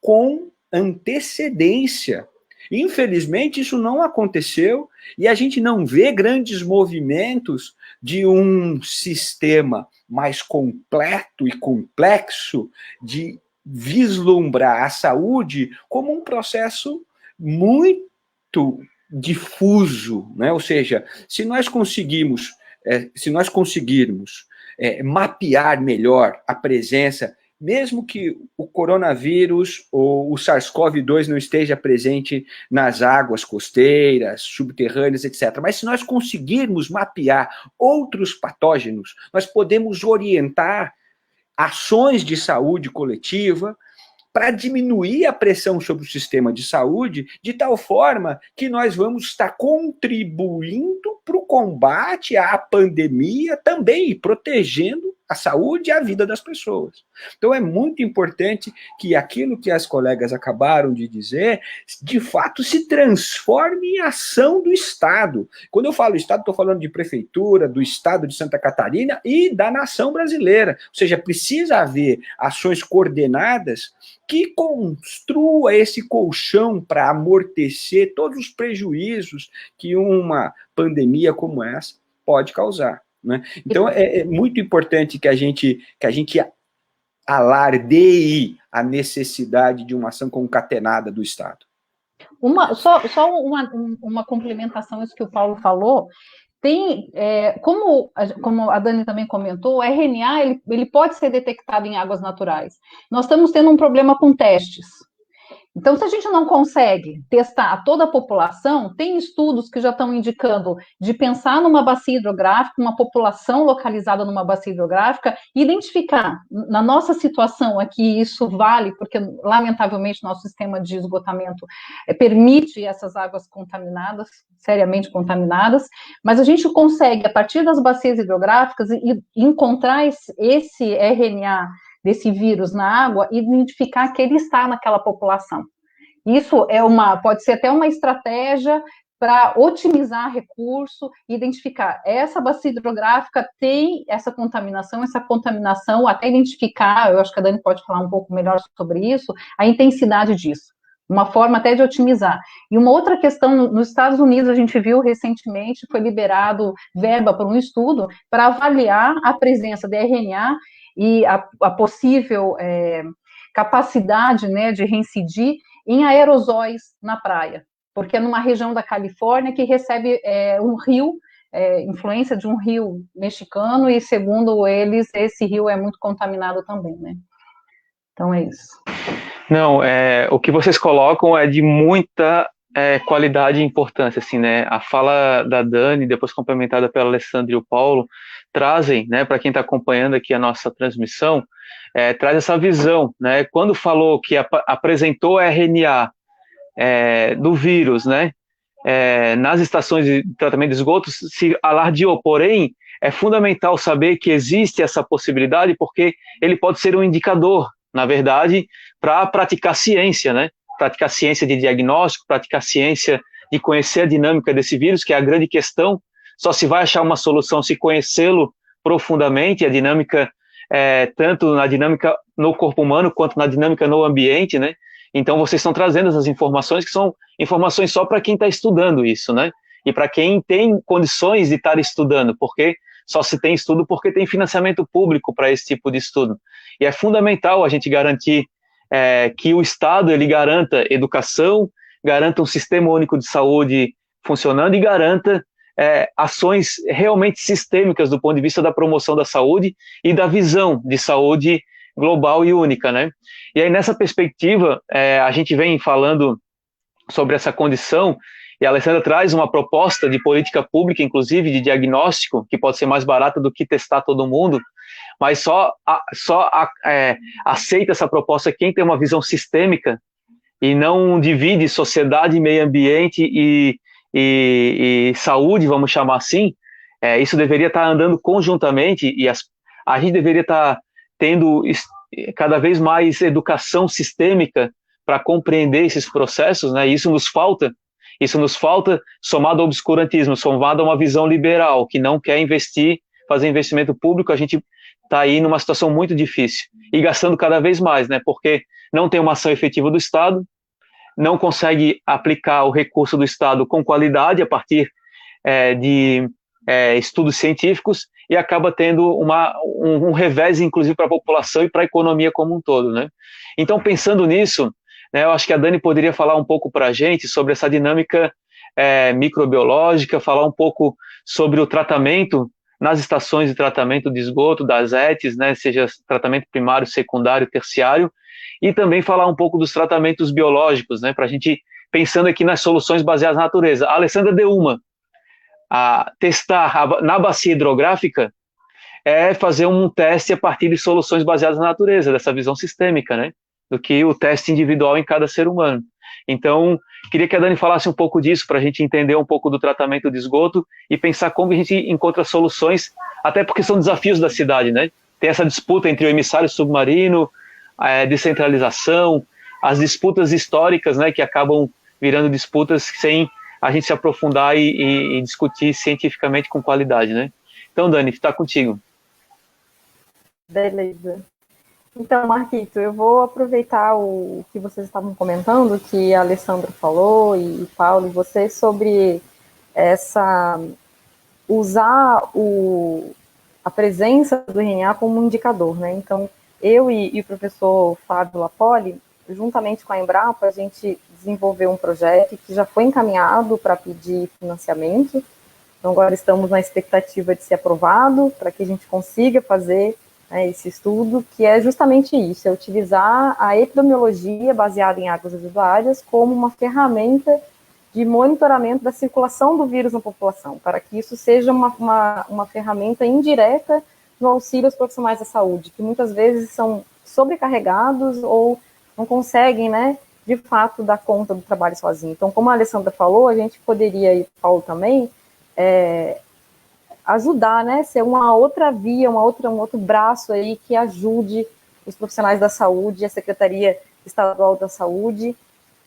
com antecedência. Infelizmente, isso não aconteceu e a gente não vê grandes movimentos de um sistema mais completo e complexo de vislumbrar a saúde como um processo muito difuso, né? Ou seja, se nós conseguirmos mapear melhor a presença, mesmo que o coronavírus ou o SARS-CoV-2 não esteja presente nas águas costeiras, subterrâneas, etc. Mas se nós conseguirmos mapear outros patógenos, nós podemos orientar ações de saúde coletiva para diminuir a pressão sobre o sistema de saúde, de tal forma que nós vamos estar contribuindo para o combate à pandemia também, e protegendo a saúde e a vida das pessoas. Então é muito importante que aquilo que as colegas acabaram de dizer, de fato se transforme em ação do Estado. Quando eu falo Estado, estou falando de prefeitura, do Estado de Santa Catarina e da nação brasileira. Ou seja, precisa haver ações coordenadas que construa esse colchão para amortecer todos os prejuízos que uma pandemia como essa pode causar, né? Então, é muito importante que a gente alardeie a necessidade de uma ação concatenada do Estado. Só uma complementação a isso que o Paulo falou. Tem, como a Dani também comentou, o RNA ele pode ser detectado em águas naturais. Nós estamos tendo um problema com testes. Então, se a gente não consegue testar toda a população, tem estudos que já estão indicando de pensar numa bacia hidrográfica, uma população localizada numa bacia hidrográfica, identificar na nossa situação aqui, isso vale, porque lamentavelmente nosso sistema de esgotamento permite essas águas contaminadas, seriamente contaminadas, mas a gente consegue, a partir das bacias hidrográficas, encontrar esse RNA desse vírus na água e identificar que ele está naquela população. Isso pode ser até uma estratégia para otimizar recurso, identificar essa bacia hidrográfica tem essa contaminação, até identificar, eu acho que a Dani pode falar um pouco melhor sobre isso, a intensidade disso. Uma forma até de otimizar. E uma outra questão, nos Estados Unidos, a gente viu recentemente, foi liberado verba para um estudo para avaliar a presença de RNA e a possível capacidade, né, de reincidir em aerosóis na praia, porque é numa região da Califórnia que recebe um rio, influência de um rio mexicano, e segundo eles, esse rio é muito contaminado também, né? Então é isso. Não, o que vocês colocam é de muita qualidade e importância, assim, né? A fala da Dani, depois complementada pela Alessandra e o Paulo, trazem, né, para quem está acompanhando aqui a nossa transmissão, traz essa visão, né? Quando falou que apresentou RNA do vírus, né, nas estações de tratamento de esgotos, se alardeou, porém, é fundamental saber que existe essa possibilidade, porque ele pode ser um indicador, na verdade, para praticar ciência, né? Praticar ciência de diagnóstico, praticar ciência de conhecer a dinâmica desse vírus, que é a grande questão. Só se vai achar uma solução se conhecê-lo profundamente, a dinâmica, tanto na dinâmica no corpo humano, quanto na dinâmica no ambiente, né? Então, vocês estão trazendo essas informações, que são informações só para quem está estudando isso, né? e para quem tem condições de estar estudando, porque só se tem estudo porque tem financiamento público para esse tipo de estudo. E é fundamental a gente garantir que o Estado ele garanta educação, garanta um sistema único de saúde funcionando e garanta ações realmente sistêmicas do ponto de vista da promoção da saúde e da visão de saúde global e única, né? E aí, nessa perspectiva, a gente vem falando sobre essa condição, e a Alessandra traz uma proposta de política pública, inclusive de diagnóstico, que pode ser mais barata do que testar todo mundo, mas só aceita essa proposta quem tem uma visão sistêmica e não divide sociedade, meio ambiente e saúde, vamos chamar assim. Isso deveria estar andando conjuntamente e a gente deveria estar tendo cada vez mais educação sistêmica para compreender esses processos, né? Isso nos falta, somado ao obscurantismo, somado a uma visão liberal, que não quer fazer investimento público. A gente está aí numa situação muito difícil, e gastando cada vez mais, né? Porque não tem uma ação efetiva do Estado, não consegue aplicar o recurso do Estado com qualidade a partir de estudos científicos, e acaba tendo um revés, inclusive, para a população e para a economia como um todo, né? Então, pensando nisso, né, eu acho que a Dani poderia falar um pouco para a gente sobre essa dinâmica microbiológica, falar um pouco sobre o tratamento nas estações de tratamento de esgoto, das ETs, né, seja tratamento primário, secundário, terciário, e também falar um pouco dos tratamentos biológicos, né, para a gente, pensando aqui nas soluções baseadas na natureza. A Alessandra deu a testar na bacia hidrográfica, fazer um teste a partir de soluções baseadas na natureza, dessa visão sistêmica, né, do que o teste individual em cada ser humano. Então, queria que a Dani falasse um pouco disso, para a gente entender um pouco do tratamento de esgoto e pensar como a gente encontra soluções, até porque são desafios da cidade, né? Tem essa disputa entre o emissário submarino, a descentralização, as disputas históricas, né, que acabam virando disputas sem a gente se aprofundar e discutir cientificamente com qualidade, né? Então, Dani, está contigo. Beleza. Então, Marquito, eu vou aproveitar o que vocês estavam comentando, que a Alessandra falou, e Paulo, e você, sobre usar a presença do RNA como um indicador, né? Então, eu e o professor Fábio Lapoli, juntamente com a Embrapa, a gente desenvolveu um projeto que já foi encaminhado para pedir financiamento. Então, agora estamos na expectativa de ser aprovado, para que a gente consiga fazer esse estudo, que é justamente isso, utilizar a epidemiologia baseada em águas residuárias como uma ferramenta de monitoramento da circulação do vírus na população, para que isso seja uma ferramenta indireta no auxílio aos profissionais da saúde, que muitas vezes são sobrecarregados ou não conseguem, né, de fato, dar conta do trabalho sozinho. Então, como a Alessandra falou, a gente poderia, e Paulo também, ajudar, né, ser uma outra via, um outro braço aí que ajude os profissionais da saúde, a Secretaria Estadual da Saúde,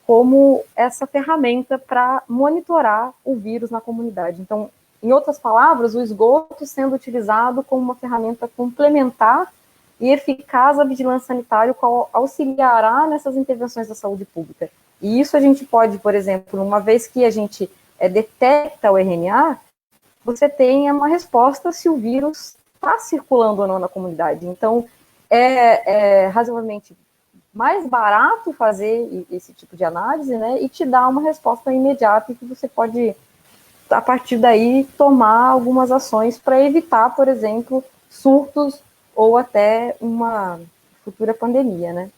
como essa ferramenta para monitorar o vírus na comunidade. Então, em outras palavras, o esgoto sendo utilizado como uma ferramenta complementar e eficaz à vigilância sanitária, qual auxiliará nessas intervenções da saúde pública. E isso a gente pode, por exemplo, uma vez que a gente detecta o RNA, você tem uma resposta se o vírus está circulando ou não na comunidade. Então, é razoavelmente mais barato fazer esse tipo de análise, né, e te dá uma resposta imediata que você pode, a partir daí, tomar algumas ações para evitar, por exemplo, surtos ou até uma futura pandemia, né.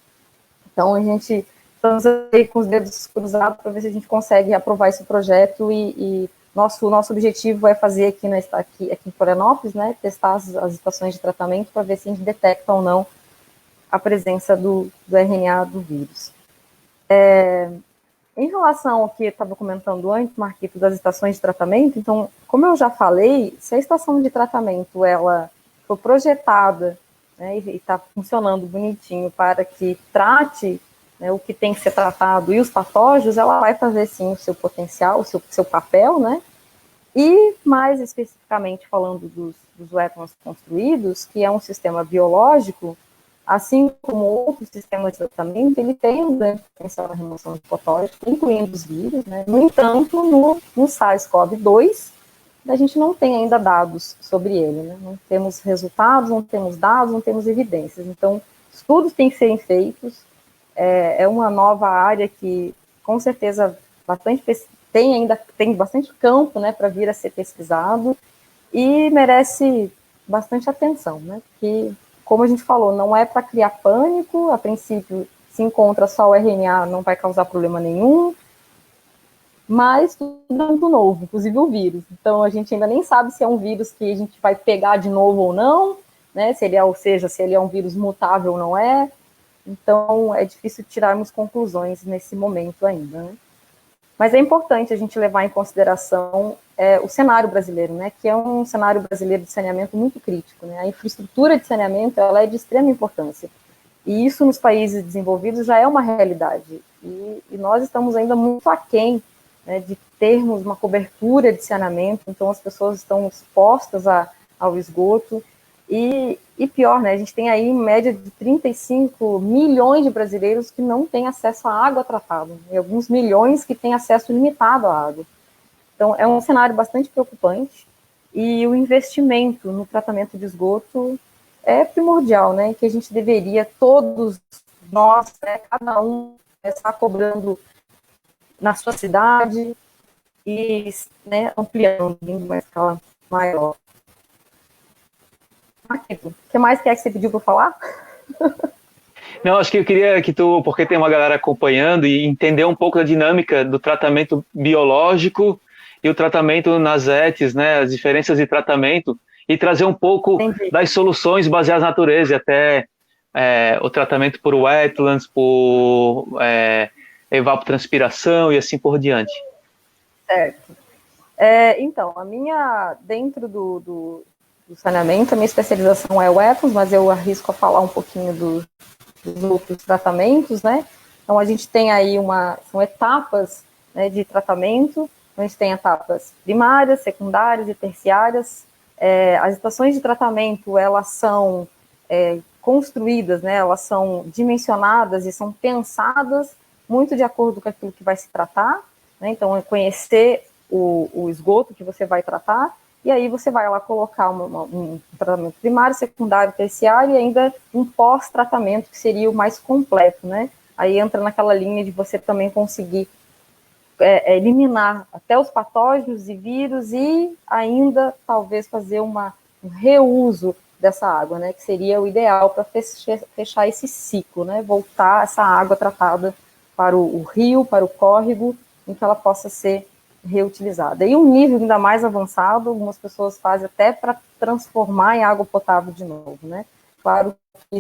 Então, a gente estamos aí com os dedos cruzados para ver se a gente consegue aprovar esse projeto e nosso objetivo é fazer aqui em Florianópolis, né, testar as estações de tratamento para ver se a gente detecta ou não a presença do RNA do vírus. Em relação ao que eu estava comentando antes, Marquito, das estações de tratamento, então, como eu já falei, se a estação de tratamento ela for projetada, né, e está funcionando bonitinho para que trate, né, o que tem que ser tratado e os patógenos, ela vai fazer sim o seu potencial, o seu papel, né? E mais especificamente falando dos wetlands construídos, que é um sistema biológico, assim como outros sistemas de tratamento, ele tem um grande potencial na remoção de protótipos, incluindo os vírus, né? No entanto, no SARS-CoV-2, a gente não tem ainda dados sobre ele, né? Não temos resultados, não temos dados, não temos evidências. Então, estudos têm que serem feitos, é uma nova área que, com certeza, tem bastante campo, né, para vir a ser pesquisado, e merece bastante atenção, né? Porque, como a gente falou, não é para criar pânico, a princípio, se encontra só o RNA, não vai causar problema nenhum, mas tudo é muito novo, inclusive o vírus. Então, a gente ainda nem sabe se é um vírus que a gente vai pegar de novo ou não, né? Se ele é um vírus mutável ou não é. Então, é difícil tirarmos conclusões nesse momento ainda, né? Mas é importante a gente levar em consideração o cenário brasileiro, né? Que é um cenário brasileiro de saneamento muito crítico, né? A infraestrutura de saneamento, ela é de extrema importância. E isso nos países desenvolvidos já é uma realidade. E nós estamos ainda muito aquém, né, de termos uma cobertura de saneamento, então as pessoas estão expostas ao esgoto. E pior, né, a gente tem aí em média de 35 milhões de brasileiros que não têm acesso à água tratada, e alguns milhões que têm acesso limitado à água. Então, é um cenário bastante preocupante, e o investimento no tratamento de esgoto é primordial, né, que a gente deveria, todos nós, né, cada um, estar cobrando na sua cidade e, né, ampliando em uma escala maior. O que mais que você pediu para eu falar? Não, acho que eu queria que tu, porque tem uma galera acompanhando, e entender um pouco da dinâmica do tratamento biológico e o tratamento nas ETs, né, as diferenças de tratamento, e trazer um pouco das soluções baseadas na natureza, e até o tratamento por wetlands, por evapotranspiração e assim por diante. Certo. Então, dentro do saneamento, a minha especialização é wetlands, mas eu arrisco a falar um pouquinho dos outros tratamentos, né? Então, a gente tem aí são etapas, né, de tratamento. A gente tem etapas primárias, secundárias e terciárias. As estações de tratamento, elas são construídas, né? Elas são dimensionadas e são pensadas muito de acordo com aquilo que vai se tratar, né? Então, é conhecer o esgoto que você vai tratar, e aí você vai lá colocar um tratamento primário, secundário, terciário, e ainda um pós-tratamento, que seria o mais completo, né? Aí entra naquela linha de você também conseguir eliminar até os patógenos e vírus, e ainda talvez fazer um reuso dessa água, né? Que seria o ideal para fechar esse ciclo, né? Voltar essa água tratada para o rio, para o córrego, em que ela possa ser reutilizada. E um nível ainda mais avançado, algumas pessoas fazem até para transformar em água potável de novo, né? Claro que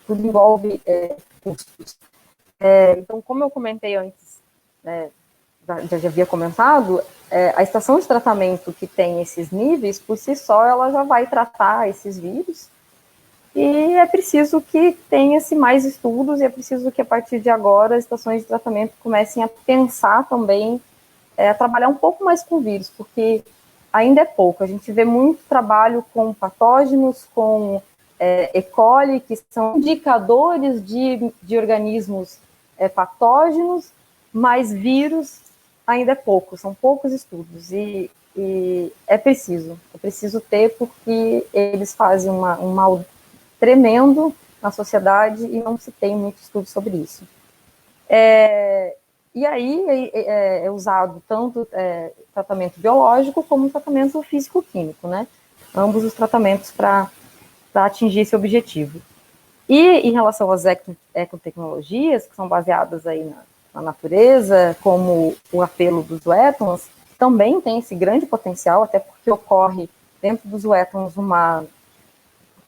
tudo envolve custos. Então, como eu comentei antes, né, já havia comentado, a estação de tratamento que tem esses níveis, por si só, ela já vai tratar esses vírus, e é preciso que tenha-se mais estudos, e é preciso que, a partir de agora, as estações de tratamento comecem a pensar também, a trabalhar um pouco mais com vírus, porque ainda é pouco. A gente vê muito trabalho com patógenos, com E. coli, que são indicadores de organismos patógenos, mas vírus ainda é pouco, são poucos estudos, e é preciso ter, porque eles fazem um mal tremendo na sociedade e não se tem muito estudo sobre isso. E aí é usado tanto tratamento biológico como tratamento físico-químico, né? Ambos os tratamentos para atingir esse objetivo. E em relação às ecotecnologias, que são baseadas aí na natureza, como o apelo dos wetlands, também tem esse grande potencial, até porque ocorre dentro dos wetlands uma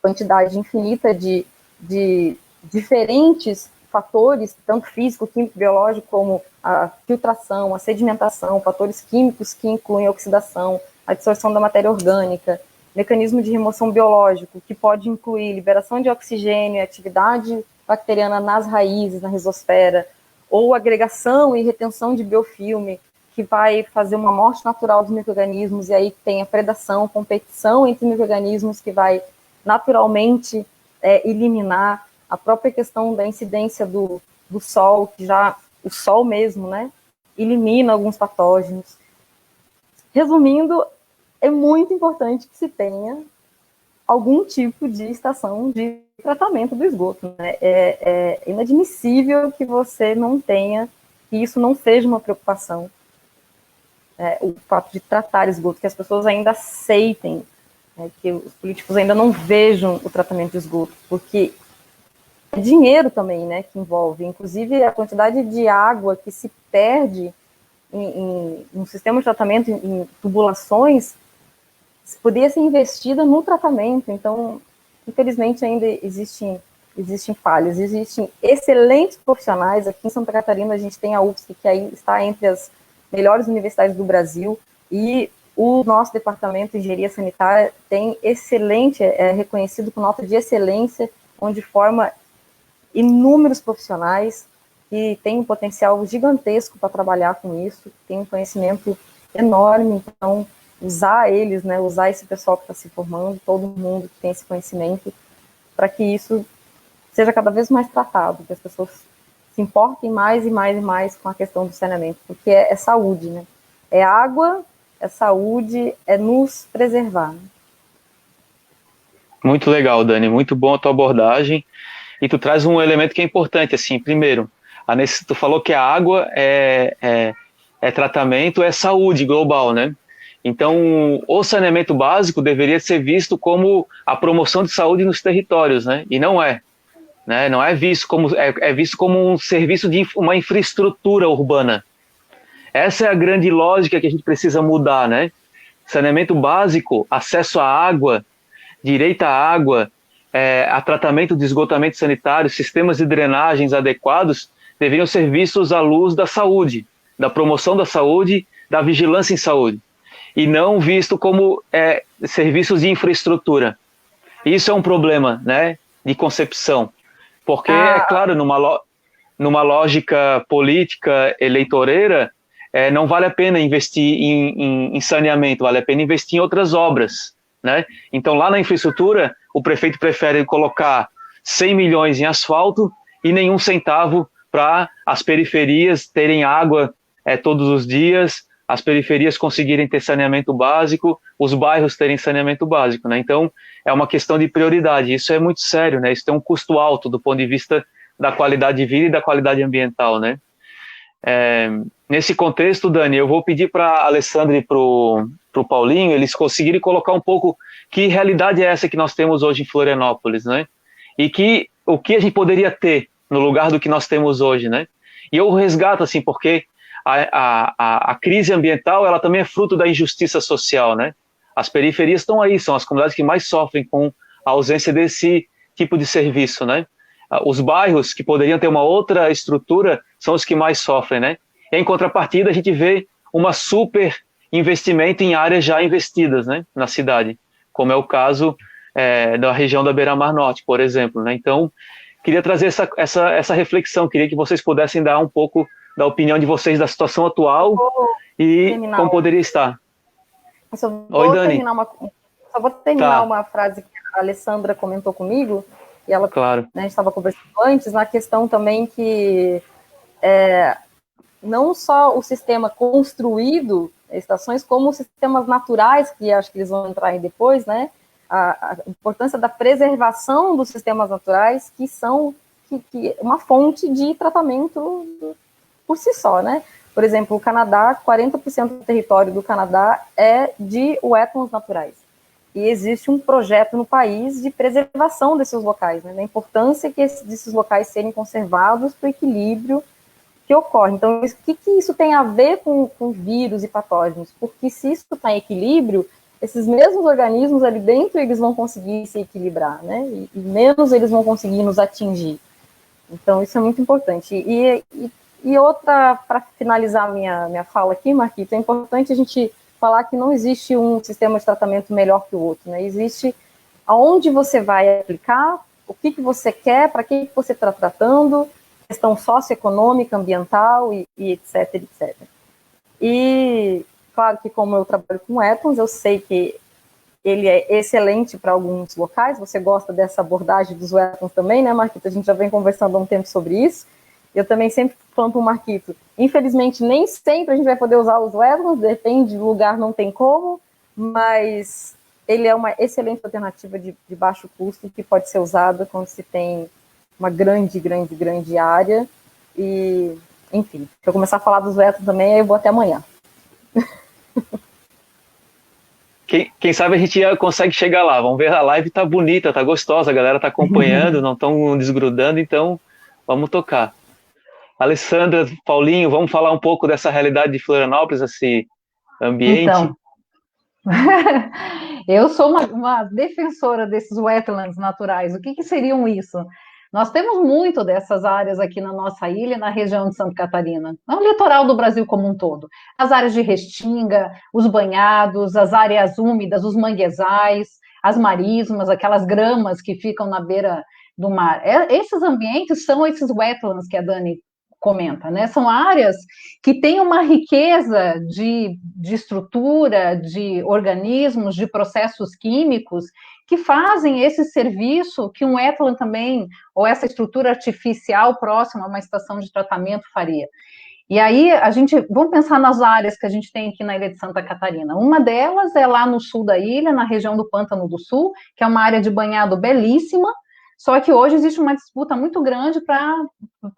quantidade infinita de diferentes fatores, tanto físico, químico, biológico, como a filtração, a sedimentação, fatores químicos que incluem a oxidação, a absorção da matéria orgânica, mecanismo de remoção biológico, que pode incluir liberação de oxigênio e atividade bacteriana nas raízes, na rizosfera, ou agregação e retenção de biofilme, que vai fazer uma morte natural dos micro-organismos, e aí tem a predação, competição entre micro-organismos, que vai naturalmente eliminar a própria questão da incidência do sol, que já o sol mesmo, né, elimina alguns patógenos. Resumindo, é muito importante que se tenha algum tipo de estação de tratamento do esgoto, né? É inadmissível que você não tenha, que isso não seja uma preocupação. O fato de tratar esgoto, que as pessoas ainda aceitem, que os políticos ainda não vejam o tratamento de esgoto, porque é dinheiro também, né, que envolve, inclusive a quantidade de água que se perde em sistema de tratamento, em tubulações, poderia ser investida no tratamento. Então, infelizmente, ainda existem falhas, existem excelentes profissionais. Aqui em Santa Catarina, a gente tem a UFSC, que aí está entre as melhores universidades do Brasil, e o nosso departamento de engenharia sanitária tem excelente, reconhecido com nota de excelência, onde forma inúmeros profissionais que têm um potencial gigantesco para trabalhar com isso, tem um conhecimento enorme. Então, usar eles, né, usar esse pessoal que está se formando, todo mundo que tem esse conhecimento, para que isso seja cada vez mais tratado, que as pessoas se importem mais e mais e mais com a questão do saneamento, porque é saúde, né? É água, é saúde, é nos preservar. Né? Muito legal, Dani, muito bom a tua abordagem, e tu traz um elemento que é importante, assim, primeiro, tu falou que a água é tratamento, é saúde global, né? Então, o saneamento básico deveria ser visto como a promoção de saúde nos territórios, né? E não é. Né? Não é visto como, é visto como um serviço de uma infraestrutura urbana. Essa é a grande lógica que a gente precisa mudar, né? Saneamento básico, acesso à água, direito à água, a tratamento de esgotamento sanitário, sistemas de drenagens adequados, deveriam ser vistos à luz da saúde, da promoção da saúde, da vigilância em saúde, e não visto como serviços de infraestrutura. Isso é um problema, né, de concepção, porque, é claro, numa lógica política eleitoreira, não vale a pena investir em saneamento, vale a pena investir em outras obras, né? Então, lá na infraestrutura, o prefeito prefere colocar 100 milhões em asfalto e nenhum centavo para as periferias terem água todos os dias, as periferias conseguirem ter saneamento básico, os bairros terem saneamento básico, né? Então, é uma questão de prioridade. Isso é muito sério, né? Isso tem um custo alto do ponto de vista da qualidade de vida e da qualidade ambiental, né? Nesse contexto, Dani, eu vou pedir para a Alessandra e para o Paulinho, eles conseguirem colocar um pouco que realidade é essa que nós temos hoje em Florianópolis, né? E o que a gente poderia ter no lugar do que nós temos hoje, né? E eu resgato, assim, porque a crise ambiental, ela também é fruto da injustiça social, né? As periferias estão aí, são as comunidades que mais sofrem com a ausência desse tipo de serviço, né? Os bairros que poderiam ter uma outra estrutura são os que mais sofrem, né? E em contrapartida, a gente vê uma super investimento em áreas já investidas, né, na cidade, como é o caso da região da Beira-Mar Norte, por exemplo, né? Então, queria trazer essa reflexão, queria que vocês pudessem dar um pouco da opinião de vocês da situação atual e como poderia estar. Oi, Dani. Só vou terminar uma frase que a Alessandra comentou comigo, e ela, claro, né, a gente estava conversando antes, na questão também que não só o sistema construído, estações, como os sistemas naturais, que acho que eles vão entrar aí depois, né? A importância da preservação dos sistemas naturais, que são uma fonte de tratamento por si só, né? Por exemplo, o Canadá, 40% do território do Canadá é de wetlands naturais. E existe um projeto no país de preservação desses locais, né? Da importância desses locais serem conservados para o equilíbrio que ocorre. Então, o que isso tem a ver com vírus e patógenos? Porque se isso está em equilíbrio, esses mesmos organismos ali dentro, eles vão conseguir se equilibrar, né? E menos eles vão conseguir nos atingir. Então, isso é muito importante. E outra, para finalizar minha fala aqui, Marquito, é importante a gente falar que não existe um sistema de tratamento melhor que o outro, né? Existe aonde você vai aplicar, o que você quer, para que você está tratando, questão socioeconômica, ambiental e etc, etc. E, claro que como eu trabalho com wetlands, eu sei que ele é excelente para alguns locais. Você gosta dessa abordagem dos wetlands também, né, Marquito? A gente já vem conversando há um tempo sobre isso. Eu também sempre falo para o Marquito, infelizmente nem sempre a gente vai poder usar os wetlands, depende do lugar, não tem como, mas ele é uma excelente alternativa de baixo custo que pode ser usada quando se tem uma grande área. E, enfim, se eu começar a falar dos wetlands também, aí eu vou até amanhã. Quem sabe a gente já consegue chegar lá. Vamos ver, a live tá bonita, tá gostosa, a galera tá acompanhando, não estão desgrudando, então vamos tocar. Alessandra, Paulinho, vamos falar um pouco dessa realidade de Florianópolis, esse ambiente? Então, eu sou uma defensora desses wetlands naturais. O que seriam isso? Nós temos muito dessas áreas aqui na nossa ilha, na região de Santa Catarina, no litoral do Brasil como um todo. As áreas de restinga, os banhados, as áreas úmidas, os manguezais, as marismas, aquelas gramas que ficam na beira do mar. Esses ambientes são esses wetlands que a Dani comenta, né? São áreas que têm uma riqueza de estrutura, de organismos, de processos químicos que fazem esse serviço que um wetland também, ou essa estrutura artificial próxima a uma estação de tratamento faria. E aí, vamos pensar nas áreas que a gente tem aqui na ilha de Santa Catarina. Uma delas é lá no sul da ilha, na região do Pântano do Sul, que é uma área de banhado belíssima, só que hoje existe uma disputa muito grande para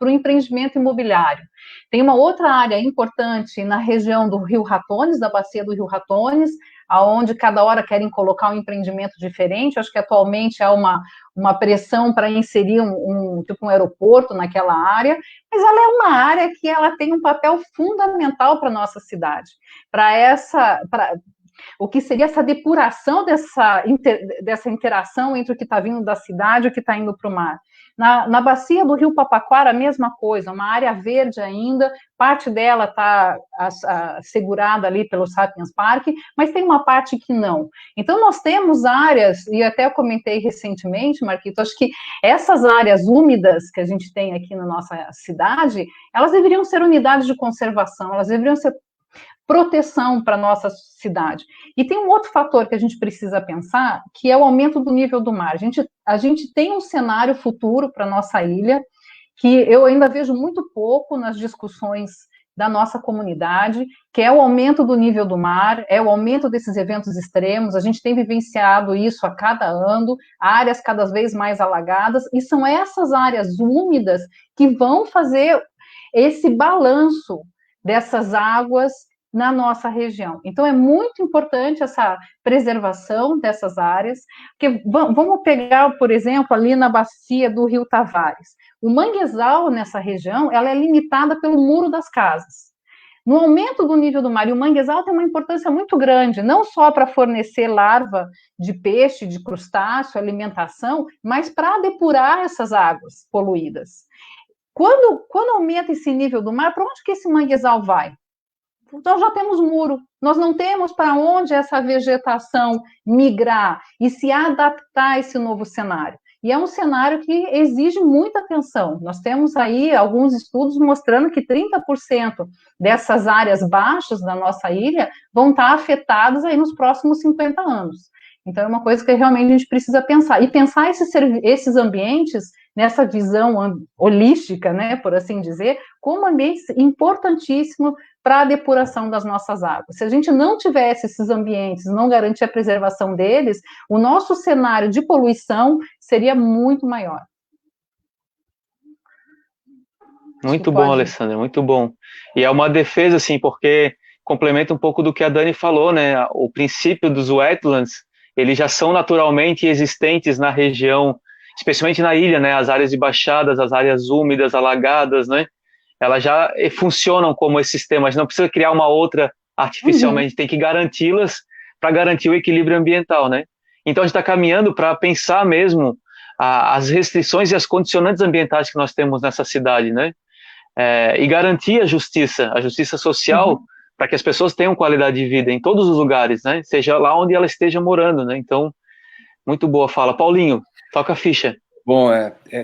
o empreendimento imobiliário. Tem uma outra área importante na região do Rio Ratones, da bacia do Rio Ratones, aonde cada hora querem colocar um empreendimento diferente. Acho que atualmente há uma pressão para inserir um aeroporto naquela área, mas ela é uma área que ela tem um papel fundamental para a nossa cidade, o que seria essa depuração dessa interação entre o que está vindo da cidade e o que está indo para o mar. Na bacia do Rio Papaquara, a mesma coisa, uma área verde ainda, parte dela está segurada ali pelo Sapiens Park, mas tem uma parte que não. Então, nós temos áreas, e até eu comentei recentemente, Marquito, acho que essas áreas úmidas que a gente tem aqui na nossa cidade, elas deveriam ser unidades de conservação, elas deveriam ser proteção para a nossa cidade. E tem um outro fator que a gente precisa pensar, que é o aumento do nível do mar. A gente tem um cenário futuro para a nossa ilha, que eu ainda vejo muito pouco nas discussões da nossa comunidade, que é o aumento do nível do mar, é o aumento desses eventos extremos. A gente tem vivenciado isso a cada ano, áreas cada vez mais alagadas, e são essas áreas úmidas que vão fazer esse balanço dessas águas na nossa região. Então, é muito importante essa preservação dessas áreas, porque vamos pegar, por exemplo, ali na bacia do Rio Tavares. O manguezal nessa região, ela é limitada pelo muro das casas. No aumento do nível do mar, e o manguezal tem uma importância muito grande, não só para fornecer larva de peixe, de crustáceo, alimentação, mas para depurar essas águas poluídas. Quando aumenta esse nível do mar, para onde que esse manguezal vai? Nós já temos muro, nós não temos para onde essa vegetação migrar e se adaptar a esse novo cenário. E é um cenário que exige muita atenção. Nós temos aí alguns estudos mostrando que 30% dessas áreas baixas da nossa ilha vão estar afetadas aí nos próximos 50 anos. Então, é uma coisa que realmente a gente precisa pensar. E pensar esses ambientes nessa visão holística, né, por assim dizer, como ambientes importantíssimos para a depuração das nossas águas. Se a gente não tivesse esses ambientes, não garantir a preservação deles, o nosso cenário de poluição seria muito maior. Muito bom, Alessandra, muito bom. E é uma defesa, assim, porque complementa um pouco do que a Dani falou, né? O princípio dos wetlands, eles já são naturalmente existentes na região, especialmente na ilha, né? As áreas de baixadas, as áreas úmidas, alagadas, né? Elas já funcionam como esse sistema, a gente não precisa criar uma outra artificialmente, tem que garanti-las para garantir o equilíbrio ambiental, né? Então a gente está caminhando para pensar mesmo as restrições e as condicionantes ambientais que nós temos nessa cidade, né? E garantir a justiça social, para que as pessoas tenham qualidade de vida em todos os lugares, né? Seja lá onde ela esteja morando, né? Então, muito boa fala. Paulinho, toca a ficha. Bom,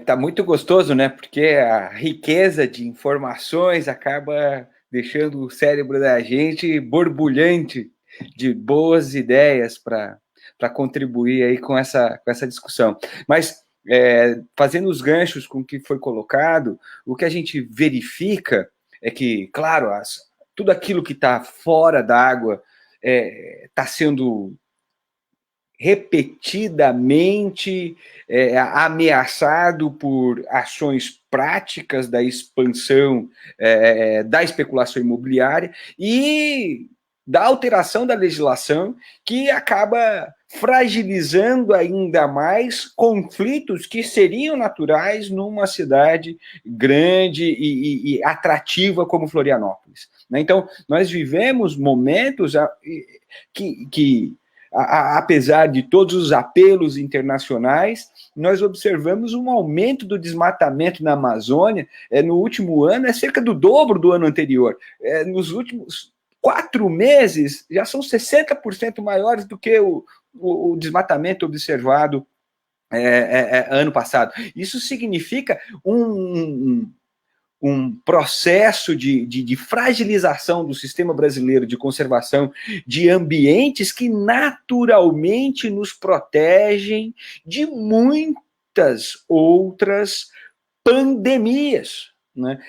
tá muito gostoso, né? Porque a riqueza de informações acaba deixando o cérebro da gente borbulhante de boas ideias para para contribuir aí com essa discussão. Mas, fazendo os ganchos com o que foi colocado, o que a gente verifica é que, claro, tudo aquilo que está fora d'água está sendo repetidamente ameaçado por ações práticas da expansão da especulação imobiliária e da alteração da legislação, que acaba fragilizando ainda mais conflitos que seriam naturais numa cidade grande e atrativa como Florianópolis. Então, nós vivemos momentos que apesar de todos os apelos internacionais, nós observamos um aumento do desmatamento na Amazônia. No último ano é cerca do dobro do ano anterior. Nos últimos 4 meses já são 60% maiores do que o desmatamento observado ano passado. Isso significa um processo de fragilização do sistema brasileiro de conservação de ambientes que naturalmente nos protegem de muitas outras pandemias, né?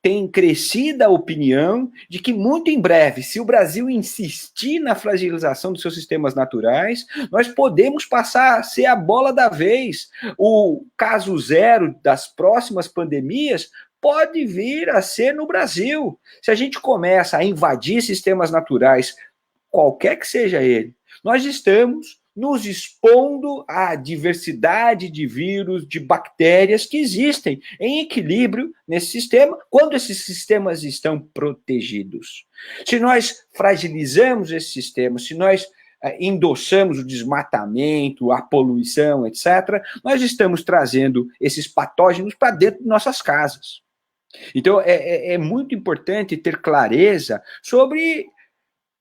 Tem crescida a opinião de que muito em breve, se o Brasil insistir na fragilização dos seus sistemas naturais, nós podemos passar a ser a bola da vez. O caso zero das próximas pandemias pode vir a ser no Brasil. Se a gente começa a invadir sistemas naturais, qualquer que seja ele, nós estamos nos expondo à diversidade de vírus, de bactérias que existem em equilíbrio nesse sistema, quando esses sistemas estão protegidos. Se nós fragilizamos esse sistema, se nós endossamos o desmatamento, a poluição, etc., nós estamos trazendo esses patógenos para dentro de nossas casas. Então, é muito importante ter clareza sobre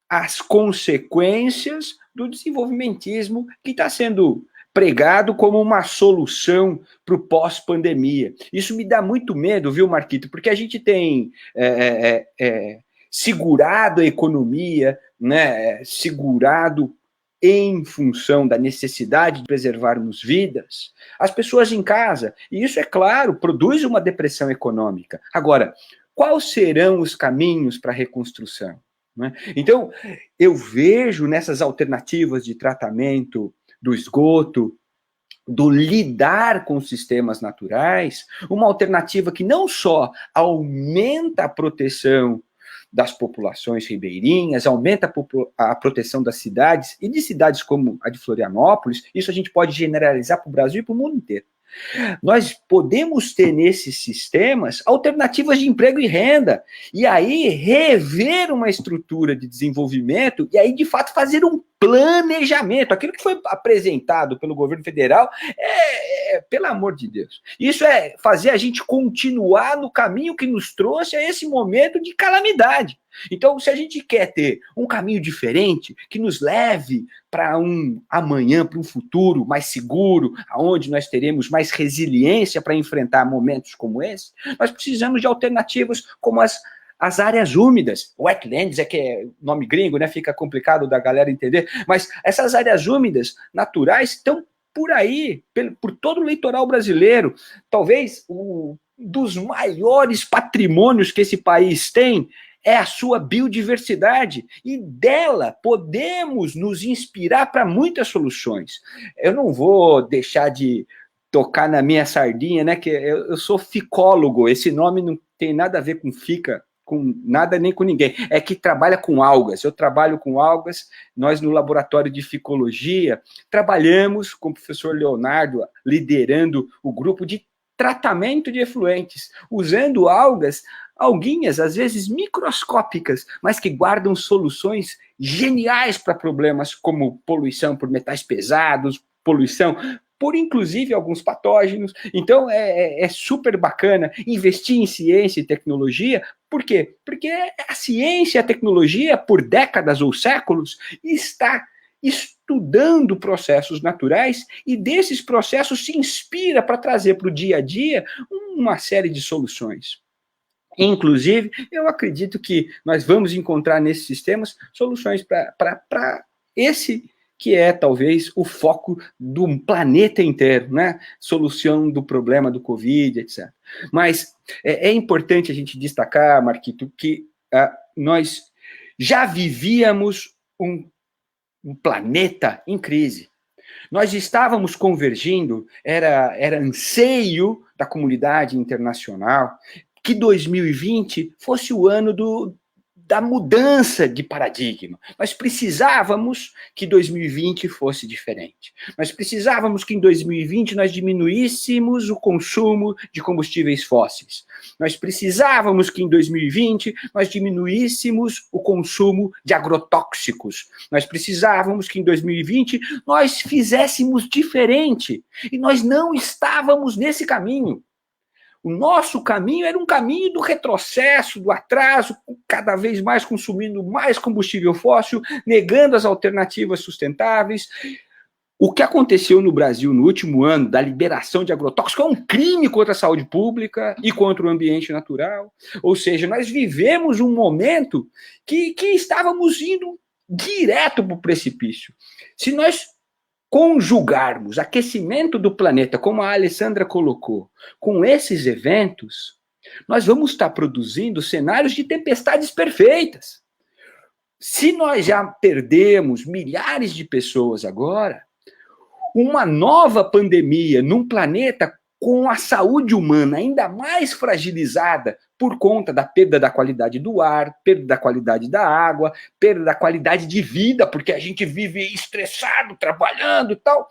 as consequências do desenvolvimentismo que está sendo pregado como uma solução para o pós-pandemia. Isso me dá muito medo, viu, Marquito? Porque a gente tem segurado a economia, né, segurado em função da necessidade de preservarmos vidas, as pessoas em casa. E isso, é claro, produz uma depressão econômica. Agora, quais serão os caminhos para a reconstrução? Né? Então, eu vejo nessas alternativas de tratamento do esgoto, do lidar com sistemas naturais, uma alternativa que não só aumenta a proteção das populações ribeirinhas, aumenta a proteção das cidades, e de cidades como a de Florianópolis, isso a gente pode generalizar para o Brasil e para o mundo inteiro. Nós podemos ter nesses sistemas alternativas de emprego e renda, e aí rever uma estrutura de desenvolvimento, e aí de fato fazer um planejamento. Aquilo que foi apresentado pelo governo federal pelo amor de Deus, isso é fazer a gente continuar no caminho que nos trouxe a esse momento de calamidade. Então, se a gente quer ter um caminho diferente, que nos leve para um amanhã, para um futuro mais seguro, onde nós teremos mais resiliência para enfrentar momentos como esse, nós precisamos de alternativas como as áreas úmidas. Wetlands que é nome gringo, né? Fica complicado da galera entender, mas essas áreas úmidas naturais estão por aí, por todo o litoral brasileiro. Talvez dos maiores patrimônios que esse país tem é a sua biodiversidade, e dela podemos nos inspirar para muitas soluções. Eu não vou deixar de tocar na minha sardinha, né, que eu sou ficólogo, esse nome não tem nada a ver com fica, com nada nem com ninguém, é que trabalha com algas. Eu trabalho com algas, nós no laboratório de ficologia trabalhamos com o professor Leonardo, liderando o grupo de tratamento de efluentes, usando alguinhas, às vezes microscópicas, mas que guardam soluções geniais para problemas como poluição por metais pesados, poluição por inclusive alguns patógenos. Então é super bacana investir em ciência e tecnologia. Por quê? Porque a ciência e a tecnologia, por décadas ou séculos, está estudando processos naturais, e desses processos se inspira para trazer para o dia a dia uma série de soluções. Inclusive, eu acredito que nós vamos encontrar nesses sistemas soluções para esse que é talvez o foco do planeta inteiro, né? Solução do problema do Covid, etc. Mas é importante a gente destacar, Marquito, que nós já vivíamos um planeta em crise. Nós estávamos convergindo, era anseio da comunidade internacional que 2020 fosse o ano da mudança de paradigma. Nós precisávamos que 2020 fosse diferente. Nós precisávamos que em 2020 nós diminuíssemos o consumo de combustíveis fósseis. Nós precisávamos que em 2020 nós diminuíssemos o consumo de agrotóxicos. Nós precisávamos que em 2020 nós fizéssemos diferente. E nós não estávamos nesse caminho. O nosso caminho era um caminho do retrocesso, do atraso, cada vez mais consumindo mais combustível fóssil, negando as alternativas sustentáveis. O que aconteceu no Brasil no último ano, da liberação de agrotóxicos, é um crime contra a saúde pública e contra o ambiente natural. Ou seja, nós vivemos um momento que estávamos indo direto para o precipício. Se nós conjugarmos aquecimento do planeta, como a Alessandra colocou, com esses eventos, nós vamos estar produzindo cenários de tempestades perfeitas. Se nós já perdemos milhares de pessoas agora, uma nova pandemia num planeta com a saúde humana ainda mais fragilizada por conta da perda da qualidade do ar, perda da qualidade da água, perda da qualidade de vida, porque a gente vive estressado, trabalhando e tal,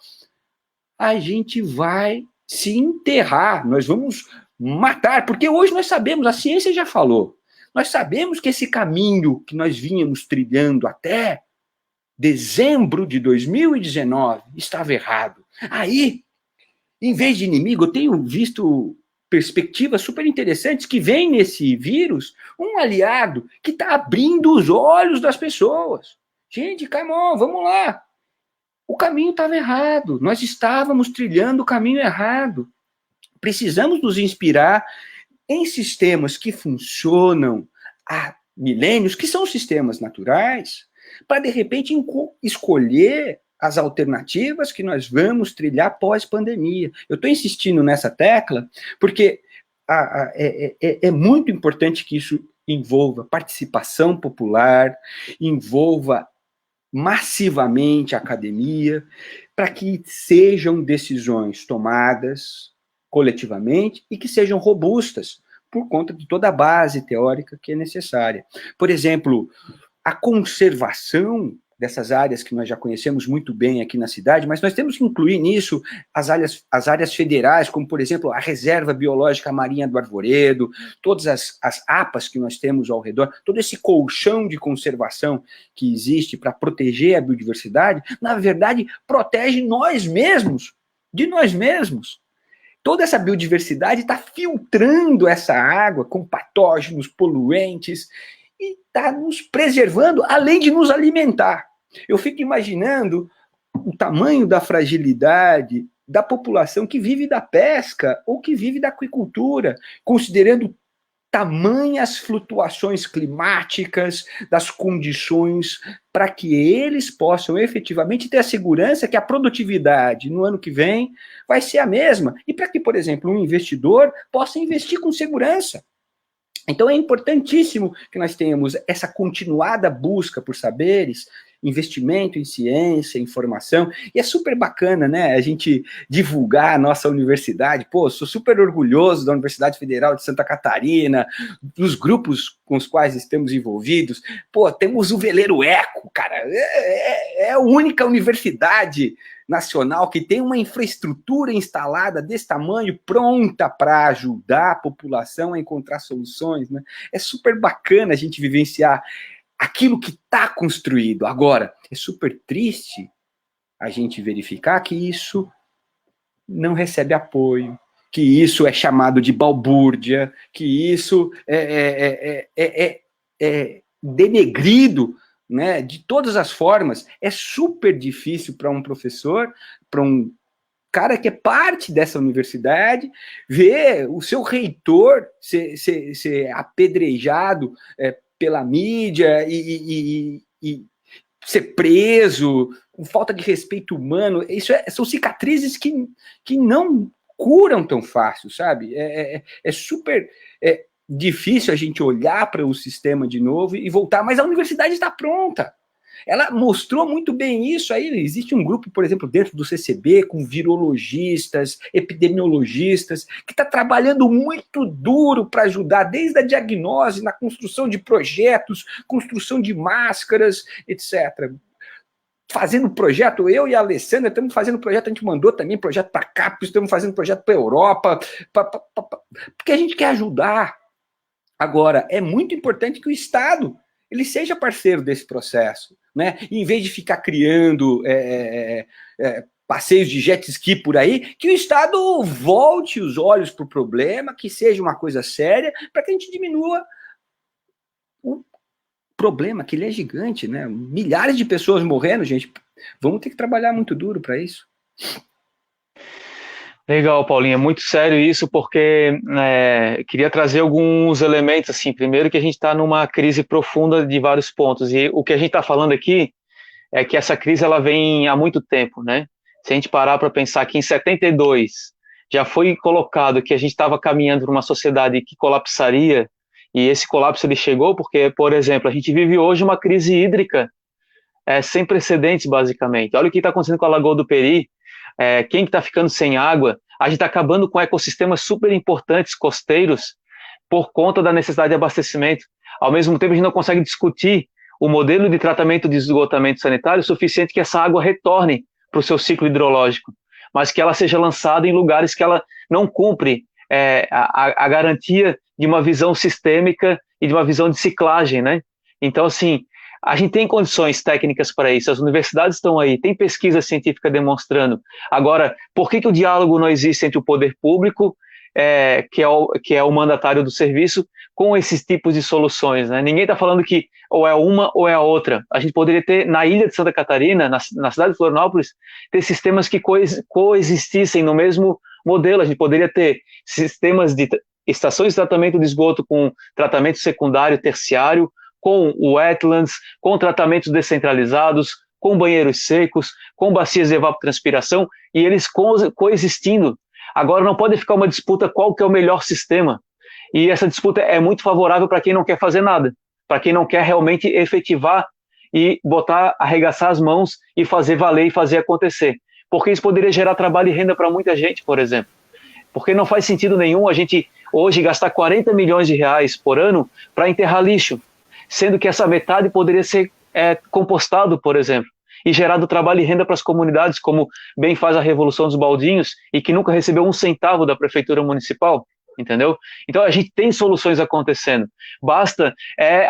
a gente vai se enterrar, nós vamos matar, porque hoje nós sabemos, a ciência já falou, nós sabemos que esse caminho que nós vínhamos trilhando até dezembro de 2019 estava errado. Aí, em vez de inimigo, eu tenho visto perspectivas super interessantes que vem nesse vírus um aliado que está abrindo os olhos das pessoas. Gente, come on, vamos lá. O caminho estava errado. Nós estávamos trilhando o caminho errado. Precisamos nos inspirar em sistemas que funcionam há milênios, que são sistemas naturais, para, de repente, escolher as alternativas que nós vamos trilhar pós-pandemia. Eu estou insistindo nessa tecla porque é muito importante que isso envolva participação popular, envolva massivamente a academia, para que sejam decisões tomadas coletivamente e que sejam robustas, por conta de toda a base teórica que é necessária. Por exemplo, a conservação dessas áreas que nós já conhecemos muito bem aqui na cidade, mas nós temos que incluir nisso as áreas federais, como, por exemplo, a Reserva Biológica Marinha do Arvoredo, todas as APAs que nós temos ao redor, todo esse colchão de conservação que existe para proteger a biodiversidade, na verdade, protege nós mesmos, de nós mesmos. Toda essa biodiversidade está filtrando essa água com patógenos, poluentes, e está nos preservando, além de nos alimentar. Eu fico imaginando o tamanho da fragilidade da população que vive da pesca ou que vive da aquicultura, considerando tamanhas flutuações climáticas, das condições para que eles possam efetivamente ter a segurança que a produtividade no ano que vem vai ser a mesma, e para que, por exemplo, um investidor possa investir com segurança. Então é importantíssimo que nós tenhamos essa continuada busca por saberes, investimento em ciência, informação, e é super bacana, né, a gente divulgar a nossa universidade. Pô, sou super orgulhoso da Universidade Federal de Santa Catarina, dos grupos com os quais estamos envolvidos. Pô, temos o Veleiro Eco, cara, é a única universidade nacional que tem uma infraestrutura instalada desse tamanho, pronta para ajudar a população a encontrar soluções, né? É super bacana a gente vivenciar aquilo que está construído. Agora, é super triste a gente verificar que isso não recebe apoio, que isso é chamado de balbúrdia, que isso é denegrido, né, de todas as formas. É super difícil para um professor, para um cara que é parte dessa universidade, ver o seu reitor ser apedrejado pela mídia e ser preso, com falta de respeito humano. São cicatrizes que não curam tão fácil, sabe? É super difícil a gente olhar para o sistema de novo e voltar, mas a universidade está pronta. Ela mostrou muito bem isso aí. Existe um grupo, por exemplo, dentro do CCB, com virologistas, epidemiologistas, que está trabalhando muito duro para ajudar, desde a diagnose, na construção de projetos, construção de máscaras, etc. Fazendo projeto, eu e a Alessandra estamos fazendo projeto, a gente mandou também projeto para cá, estamos fazendo projeto para a Europa, porque a gente quer ajudar. Agora, é muito importante que o Estado ele seja parceiro desse processo, né? E, em vez de ficar criando passeios de jet ski por aí, que o Estado volte os olhos para o problema, que seja uma coisa séria, para que a gente diminua o problema, que ele é gigante, né? Milhares de pessoas morrendo, gente. Vamos ter que trabalhar muito duro para isso. Legal, Paulinho, é muito sério isso, porque queria trazer alguns elementos, assim, primeiro que a gente está numa crise profunda de vários pontos, e o que a gente está falando aqui é que essa crise ela vem há muito tempo, né? Se a gente parar para pensar que em 72 já foi colocado que a gente estava caminhando para uma sociedade que colapsaria, e esse colapso ele chegou porque, por exemplo, a gente vive hoje uma crise hídrica sem precedentes, basicamente. Olha o que está acontecendo com a Lagoa do Peri. Quem está ficando sem água, a gente está acabando com ecossistemas super importantes costeiros por conta da necessidade de abastecimento. Ao mesmo tempo, a gente não consegue discutir o modelo de tratamento de esgotamento sanitário suficiente que essa água retorne para o seu ciclo hidrológico, mas que ela seja lançada em lugares que ela não cumpre a garantia de uma visão sistêmica e de uma visão de ciclagem, né? Então, assim, a gente tem condições técnicas para isso, as universidades estão aí, tem pesquisa científica demonstrando. Agora, por que o diálogo não existe entre o poder público, que é o mandatário do serviço, com esses tipos de soluções, né? Ninguém está falando que ou é uma ou é a outra. A gente poderia ter, na ilha de Santa Catarina, na cidade de Florianópolis, ter sistemas que coexistissem no mesmo modelo. A gente poderia ter sistemas de estações de tratamento de esgoto com tratamento secundário, terciário, com wetlands, com tratamentos descentralizados, com banheiros secos, com bacias de evapotranspiração, e eles coexistindo. Agora não pode ficar uma disputa qual que é o melhor sistema, e essa disputa é muito favorável para quem não quer fazer nada, para quem não quer realmente efetivar e arregaçar as mãos e fazer valer e fazer acontecer, porque isso poderia gerar trabalho e renda para muita gente, por exemplo. Porque não faz sentido nenhum a gente hoje gastar 40 milhões de reais por ano para enterrar lixo, sendo que essa metade poderia ser compostado, por exemplo, e gerado trabalho e renda para as comunidades, como bem faz a Revolução dos Baldinhos, e que nunca recebeu um centavo da Prefeitura Municipal, entendeu? Então a gente tem soluções acontecendo, basta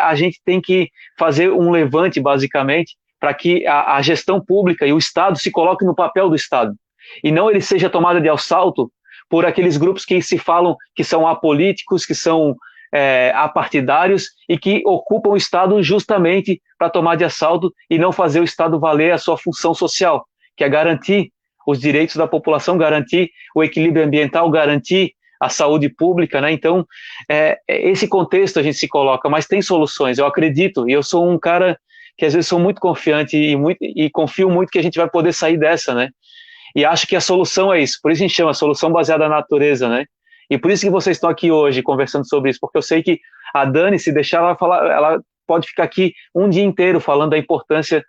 a gente tem que fazer um levante, basicamente, para que a gestão pública e o Estado se coloquem no papel do Estado, e não ele seja tomado de assalto por aqueles grupos que se falam que são apolíticos, que são apartidários e que ocupam o Estado justamente para tomar de assalto e não fazer o Estado valer a sua função social, que é garantir os direitos da população, garantir o equilíbrio ambiental, garantir a saúde pública, né? Então, esse contexto a gente se coloca, mas tem soluções, eu acredito, e eu sou um cara que às vezes sou muito confiante e confio muito que a gente vai poder sair dessa, né? E acho que a solução é isso, por isso a gente chama solução baseada na natureza, né? E por isso que vocês estão aqui hoje conversando sobre isso, porque eu sei que a Dani, se deixar ela falar, ela pode ficar aqui um dia inteiro falando da importância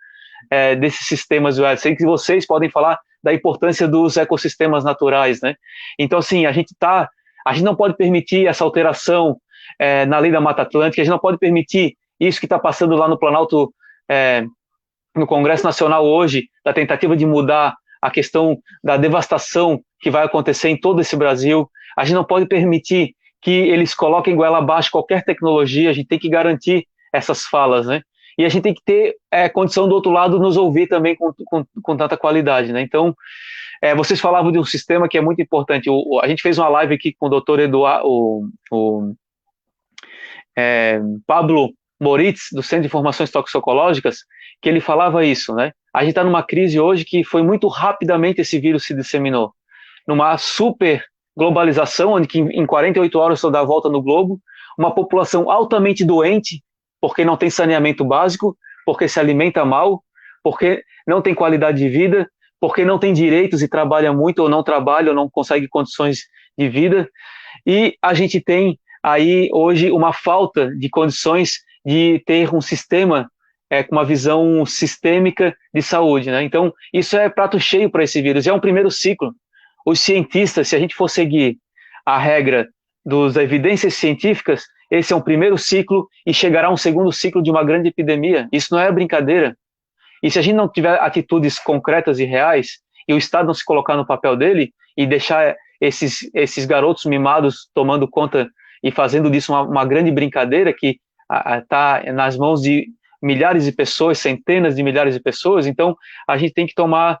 desses sistemas. Eu sei que vocês podem falar da importância dos ecossistemas naturais, né? Então, assim, a gente não pode permitir essa alteração na lei da Mata Atlântica, a gente não pode permitir isso que está passando lá no Planalto, no Congresso Nacional hoje, da tentativa de mudar a questão da devastação que vai acontecer em todo esse Brasil. A gente não pode permitir que eles coloquem goela abaixo qualquer tecnologia, a gente tem que garantir essas falas, né? E a gente tem que ter condição do outro lado nos ouvir também com tanta qualidade, né? Então, vocês falavam de um sistema que é muito importante. A gente fez uma live aqui com o doutor Eduardo, Pablo Moritz, do Centro de Informações Toxicológicas, que ele falava isso, né? A gente está numa crise hoje que foi muito rapidamente esse vírus se disseminou, numa super globalização, onde em 48 horas só dá a volta no globo, uma população altamente doente, porque não tem saneamento básico, porque se alimenta mal, porque não tem qualidade de vida, porque não tem direitos e trabalha muito, ou não trabalha, ou não consegue condições de vida. E a gente tem aí hoje uma falta de condições de ter um sistema com uma visão sistêmica de saúde, né? Então, isso é prato cheio para esse vírus, é um primeiro ciclo. Os cientistas, se a gente for seguir a regra das evidências científicas, esse é um primeiro ciclo e chegará um segundo ciclo de uma grande epidemia. Isso não é brincadeira. E se a gente não tiver atitudes concretas e reais, e o Estado não se colocar no papel dele e deixar esses garotos mimados tomando conta e fazendo disso uma grande brincadeira que está nas mãos de milhares de pessoas, centenas de milhares de pessoas, então a gente tem que tomar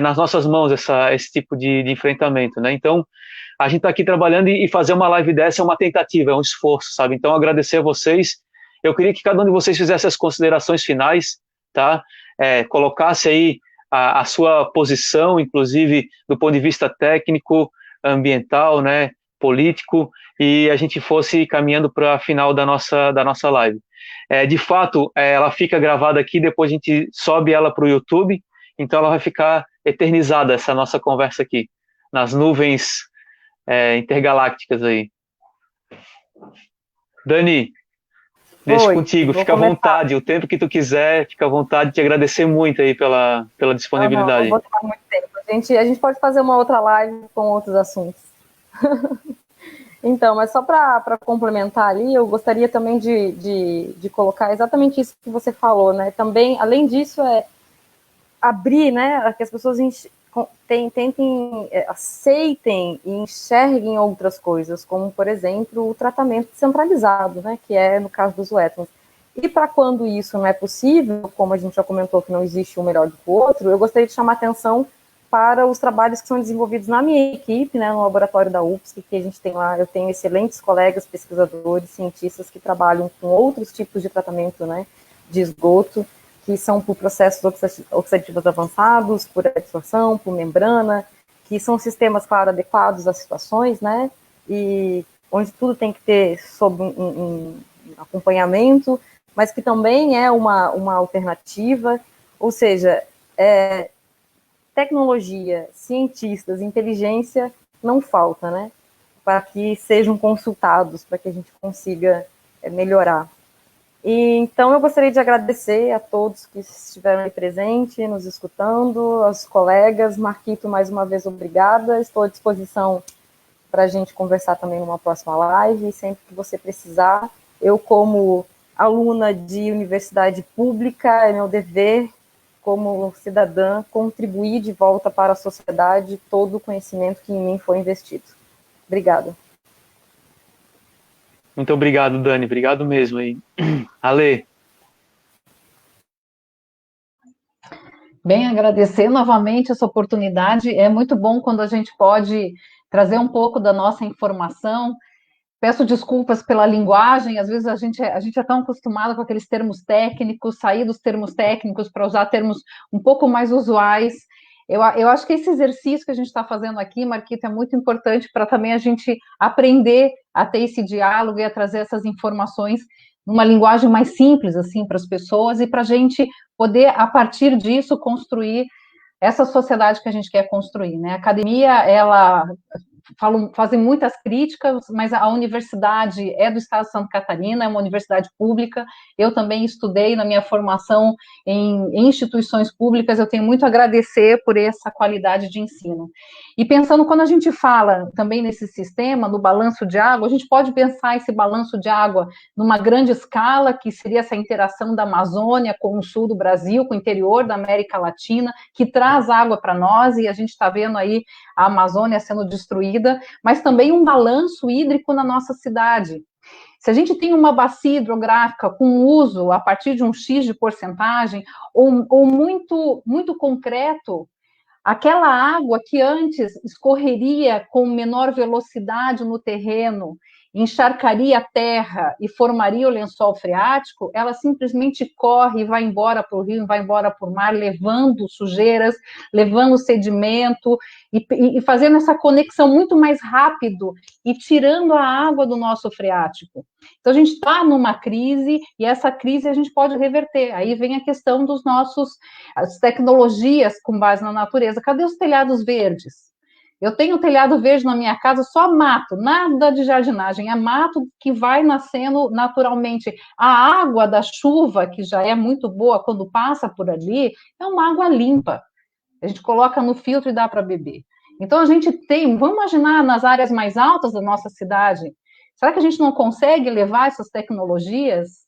nas nossas mãos esse tipo de enfrentamento, né? Então, a gente está aqui trabalhando e fazer uma live dessa é uma tentativa, é um esforço, sabe? Então, agradecer a vocês. Eu queria que cada um de vocês fizesse as considerações finais, tá? Colocasse aí a sua posição, inclusive do ponto de vista técnico, ambiental, né, político, e a gente fosse caminhando para a final da nossa live. De fato, ela fica gravada aqui, depois a gente sobe ela para o YouTube, então ela vai ficar eternizada, essa nossa conversa aqui, nas nuvens intergalácticas aí. Dani, deixa contigo, fica à vontade, o tempo que tu quiser, fica à vontade, te agradecer muito aí pela disponibilidade. Não vou tomar muito tempo. A gente pode fazer uma outra live com outros assuntos. Então, mas só para complementar ali, eu gostaria também de colocar exatamente isso que você falou, né? Também, além disso, abrir, né, que as pessoas tentem, aceitem e enxerguem outras coisas, como, por exemplo, o tratamento centralizado, né, que é no caso dos wetlands. E para quando isso não é possível, como a gente já comentou que não existe um melhor do que o outro, eu gostaria de chamar a atenção para os trabalhos que são desenvolvidos na minha equipe, né, no laboratório da UFSC, que a gente tem lá. Eu tenho excelentes colegas, pesquisadores, cientistas que trabalham com outros tipos de tratamento, né, de esgoto, que são por processos oxidativos avançados, por adsorção, por membrana, que são sistemas, claro, adequados às situações, né, e onde tudo tem que ter sob um acompanhamento, mas que também é uma alternativa, ou seja, tecnologia, cientistas, inteligência não falta, né, para que sejam consultados, para que a gente consiga melhorar. E, então, eu gostaria de agradecer a todos que estiveram aí presentes, nos escutando, aos colegas. Marquito, mais uma vez, obrigada. Estou à disposição para a gente conversar também numa próxima live, e sempre que você precisar. Eu, como aluna de universidade pública, é meu dever, como cidadã, contribuir de volta para a sociedade todo o conhecimento que em mim foi investido. Obrigada. Muito obrigado, Dani. Obrigado mesmo aí. Ale. Bem, agradecer novamente essa oportunidade. É muito bom quando a gente pode trazer um pouco da nossa informação. Peço desculpas pela linguagem, às vezes a gente é tão acostumado com aqueles termos técnicos, sair dos termos técnicos para usar termos um pouco mais usuais. Eu acho que esse exercício que a gente está fazendo aqui, Marquito, é muito importante para também a gente aprender a ter esse diálogo e a trazer essas informações numa linguagem mais simples, assim, para as pessoas, e para a gente poder, a partir disso, construir essa sociedade que a gente quer construir, né? A academia, ela fazem muitas críticas, mas a universidade é do estado de Santa Catarina, é uma universidade pública. Eu também estudei na minha formação em instituições públicas, eu tenho muito a agradecer por essa qualidade de ensino. E pensando, quando a gente fala também nesse sistema, no balanço de água, a gente pode pensar esse balanço de água numa grande escala, que seria essa interação da Amazônia com o sul do Brasil, com o interior da América Latina, que traz água para nós, e a gente está vendo aí a Amazônia sendo destruída, mas também um balanço hídrico na nossa cidade. Se a gente tem uma bacia hidrográfica com uso a partir de um X de porcentagem, ou muito, muito concreto, aquela água que antes escorreria com menor velocidade no terreno encharcaria a terra e formaria o lençol freático, ela simplesmente corre e vai embora para o rio, vai embora para o mar, levando sujeiras, levando sedimento e fazendo essa conexão muito mais rápido e tirando a água do nosso freático. Então, a gente está numa crise e essa crise a gente pode reverter. Aí vem a questão dos as tecnologias com base na natureza. Cadê os telhados verdes? Eu tenho telhado verde na minha casa, só mato, nada de jardinagem, é mato que vai nascendo naturalmente. A água da chuva, que já é muito boa quando passa por ali, é uma água limpa. A gente coloca no filtro e dá para beber. Então, a gente vamos imaginar nas áreas mais altas da nossa cidade, será que a gente não consegue levar essas tecnologias,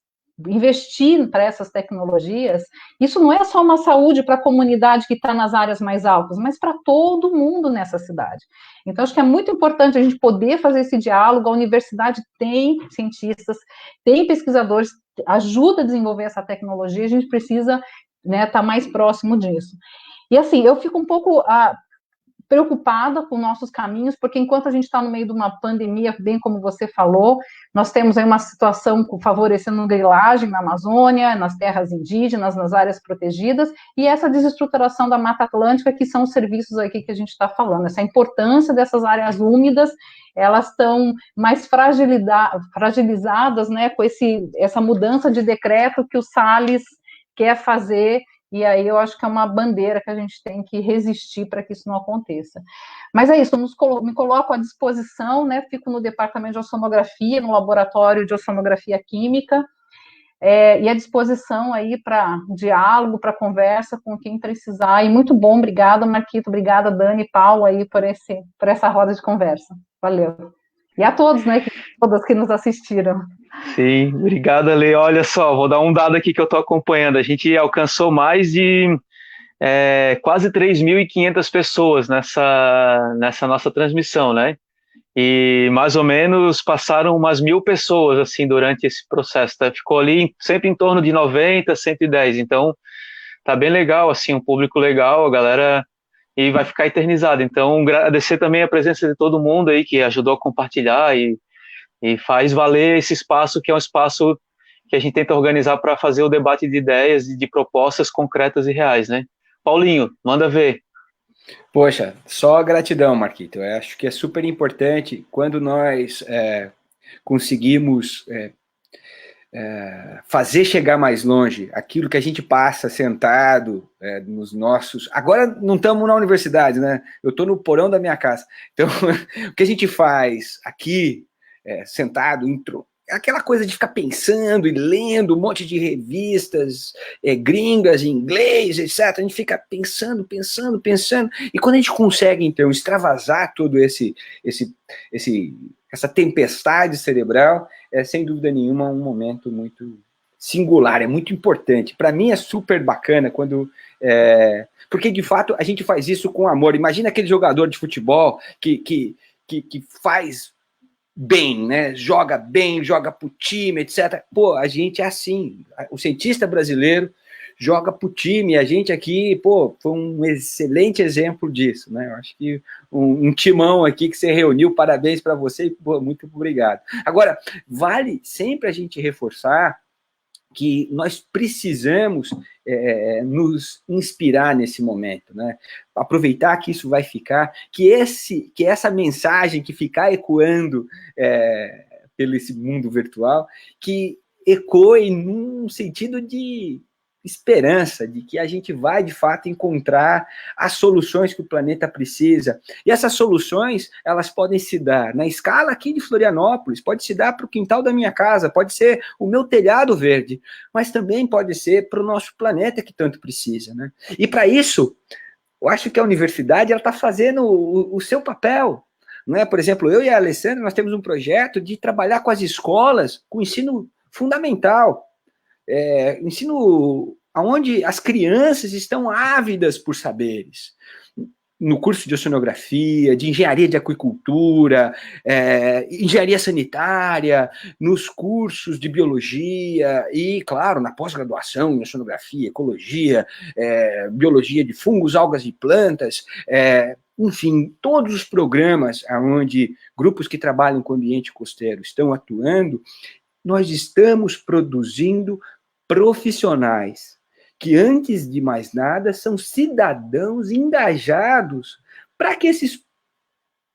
investir para essas tecnologias? Isso não é só uma saúde para a comunidade que está nas áreas mais altas, mas para todo mundo nessa cidade. Então, acho que é muito importante a gente poder fazer esse diálogo. A universidade tem cientistas, tem pesquisadores, ajuda a desenvolver essa tecnologia, a gente precisa estar mais próximo disso. E assim, eu fico um pouco preocupada com nossos caminhos, porque enquanto a gente está no meio de uma pandemia, bem como você falou, nós temos aí uma situação favorecendo grilagem na Amazônia, nas terras indígenas, nas áreas protegidas, e essa desestruturação da Mata Atlântica, que são os serviços aqui que a gente está falando, essa importância dessas áreas úmidas, elas estão mais fragilizadas, né, com essa mudança de decreto que o Salles quer fazer. E aí eu acho que é uma bandeira que a gente tem que resistir para que isso não aconteça. Mas é isso, me coloco à disposição, né? Fico no departamento de oceanografia, no laboratório de oceanografia química, e à disposição aí para diálogo, para conversa com quem precisar. E muito bom, obrigada, Marquito, obrigada, Dani e Paulo, aí por essa roda de conversa. Valeu. E a todos, né? Todas que nos assistiram. Sim, obrigado, Ale. Olha só, vou dar um dado aqui que eu estou acompanhando. A gente alcançou mais de quase 3.500 pessoas nessa nossa transmissão, né? E mais ou menos passaram umas 1.000 pessoas assim durante esse processo. Tá? Ficou ali sempre em torno de 90, 110. Então, tá bem legal, assim, um público legal, a galera, e vai ficar eternizado. Então, agradecer também a presença de todo mundo aí que ajudou a compartilhar e faz valer esse espaço, que é um espaço que a gente tenta organizar para fazer o debate de ideias e de propostas concretas e reais, né? Paulinho, manda ver. Poxa, só gratidão, Marquito. Eu acho que é super importante quando nós conseguimos fazer chegar mais longe aquilo que a gente passa sentado nos nossos... Agora não estamos na universidade, né? Eu estou no porão da minha casa. Então, o que a gente faz aqui, sentado, aquela coisa de ficar pensando e lendo um monte de revistas gringas em inglês, etc. A gente fica pensando, e quando a gente consegue, então, extravasar todo essa tempestade cerebral, é sem dúvida nenhuma um momento muito singular, é muito importante. Para mim é super bacana quando... porque, de fato, a gente faz isso com amor. Imagina aquele jogador de futebol que faz... bem, né? Joga bem, joga pro time, etc. Pô, a gente é assim. O cientista brasileiro joga pro time. A gente aqui, pô, foi um excelente exemplo disso, né? Eu acho que um timão aqui que você reuniu. Parabéns para você. Pô, muito obrigado. Agora, vale sempre a gente reforçar que nós precisamos nos inspirar nesse momento, né? Aproveitar que isso vai ficar, que essa mensagem que ficar ecoando pelo esse mundo virtual, que ecoe num sentido de esperança, de que a gente vai, de fato, encontrar as soluções que o planeta precisa. E essas soluções, elas podem se dar na escala aqui de Florianópolis, pode se dar para o quintal da minha casa, pode ser o meu telhado verde, mas também pode ser para o nosso planeta que tanto precisa, né? E para isso, eu acho que a universidade está fazendo o seu papel. Não é? Por exemplo, eu e a Alessandra, nós temos um projeto de trabalhar com as escolas, com ensino fundamental, ensino onde as crianças estão ávidas por saberes, no curso de oceanografia, de engenharia de aquicultura, engenharia sanitária, nos cursos de biologia e, claro, na pós-graduação em oceanografia, ecologia, biologia de fungos, algas e plantas, enfim, todos os programas onde grupos que trabalham com o ambiente costeiro estão atuando, nós estamos produzindo profissionais que, antes de mais nada, são cidadãos engajados para que esses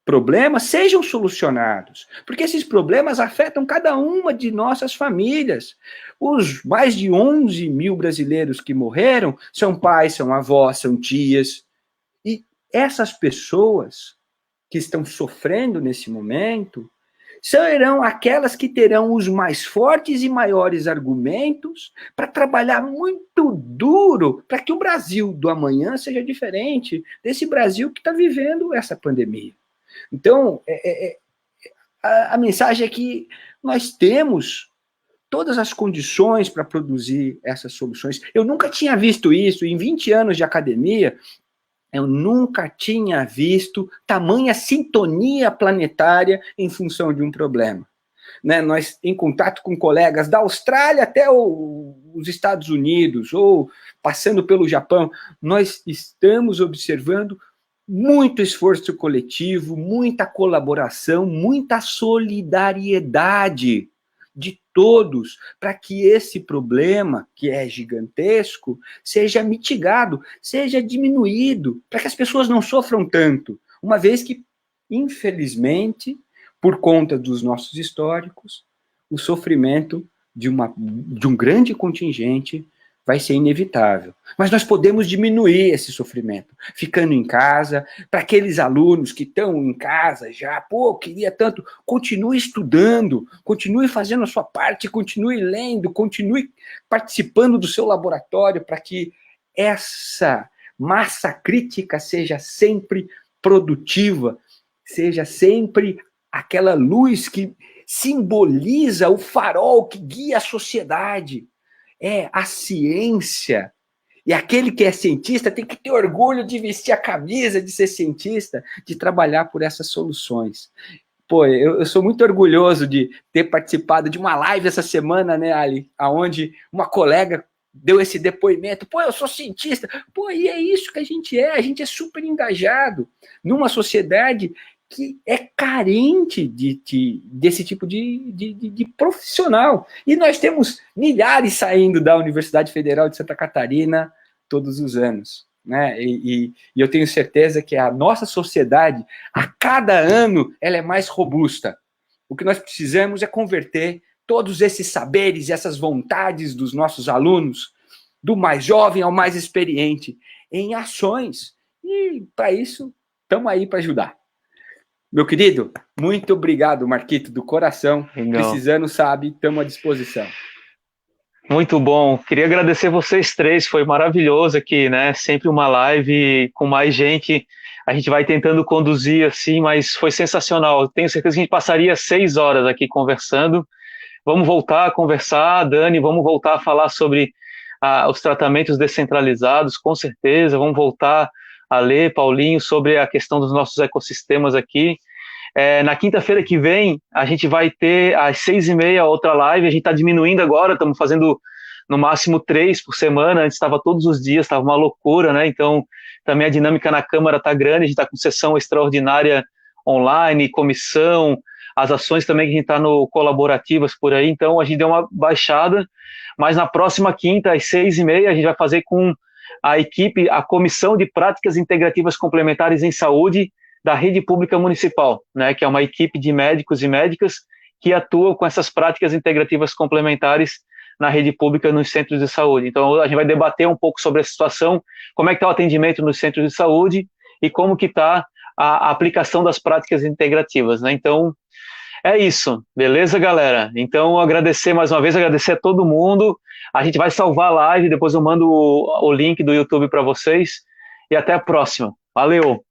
problemas sejam solucionados, porque esses problemas afetam cada uma de nossas famílias. Os mais de 11 mil brasileiros que morreram são pais, são avós, são tias, e essas pessoas que estão sofrendo nesse momento serão aquelas que terão os mais fortes e maiores argumentos para trabalhar muito duro para que o Brasil do amanhã seja diferente desse Brasil que está vivendo essa pandemia. Então, a mensagem é que nós temos todas as condições para produzir essas soluções. Eu nunca tinha visto isso, em 20 anos de academia, eu nunca tinha visto tamanha sintonia planetária em função de um problema. Né? Nós, em contato com colegas da Austrália até os Estados Unidos, ou passando pelo Japão, nós estamos observando muito esforço coletivo, muita colaboração, muita solidariedade de todos para que esse problema, que é gigantesco, seja mitigado, seja diminuído, para que as pessoas não sofram tanto, uma vez que, infelizmente, por conta dos nossos históricos, o sofrimento de um grande contingente vai ser inevitável. Mas nós podemos diminuir esse sofrimento, ficando em casa. Para aqueles alunos que estão em casa já, queria tanto, continue estudando, continue fazendo a sua parte, continue lendo, continue participando do seu laboratório para que essa massa crítica seja sempre produtiva, seja sempre aquela luz que simboliza o farol que guia a sociedade. É a ciência, e aquele que é cientista tem que ter orgulho de vestir a camisa, de ser cientista, de trabalhar por essas soluções. Eu sou muito orgulhoso de ter participado de uma live essa semana, né, Ali, onde uma colega deu esse depoimento, eu sou cientista, e é isso que a gente é super engajado numa sociedade que é carente desse tipo de profissional. E nós temos milhares saindo da Universidade Federal de Santa Catarina todos os anos. Né? E eu tenho certeza que a nossa sociedade, a cada ano, ela é mais robusta. O que nós precisamos é converter todos esses saberes e essas vontades dos nossos alunos, do mais jovem ao mais experiente, em ações. E, para isso, estamos aí para ajudar. Meu querido, muito obrigado, Marquito, do coração. Legal. Precisando, sabe, estamos à disposição. Muito bom. Queria agradecer vocês três, foi maravilhoso aqui, né? Sempre uma live com mais gente. A gente vai tentando conduzir assim, mas foi sensacional. Tenho certeza que a gente passaria 6 horas aqui conversando. Vamos voltar a conversar, Dani, vamos voltar a falar sobre os tratamentos descentralizados, com certeza. Vamos voltar a ler, Paulinho, sobre a questão dos nossos ecossistemas aqui. Na quinta-feira que vem, a gente vai ter às 6h30 outra live. A gente está diminuindo agora, estamos fazendo no máximo 3 por semana. Antes estava todos os dias, estava uma loucura, né? Então, também a dinâmica na Câmara está grande. A gente está com sessão extraordinária online, comissão, as ações também que a gente está no colaborativas por aí. Então, a gente deu uma baixada, mas na próxima quinta, às 6h30, a gente vai fazer com a equipe, a Comissão de Práticas Integrativas Complementares em Saúde da Rede Pública Municipal, né, que é uma equipe de médicos e médicas que atuam com essas práticas integrativas complementares na rede pública nos centros de saúde. Então, a gente vai debater um pouco sobre a situação, como é que está o atendimento nos centros de saúde e como que está a aplicação das práticas integrativas, né? Então, é isso, beleza, galera? Então, agradecer mais uma vez, agradecer a todo mundo. A gente vai salvar a live, depois eu mando o link do YouTube para vocês. E até a próxima. Valeu!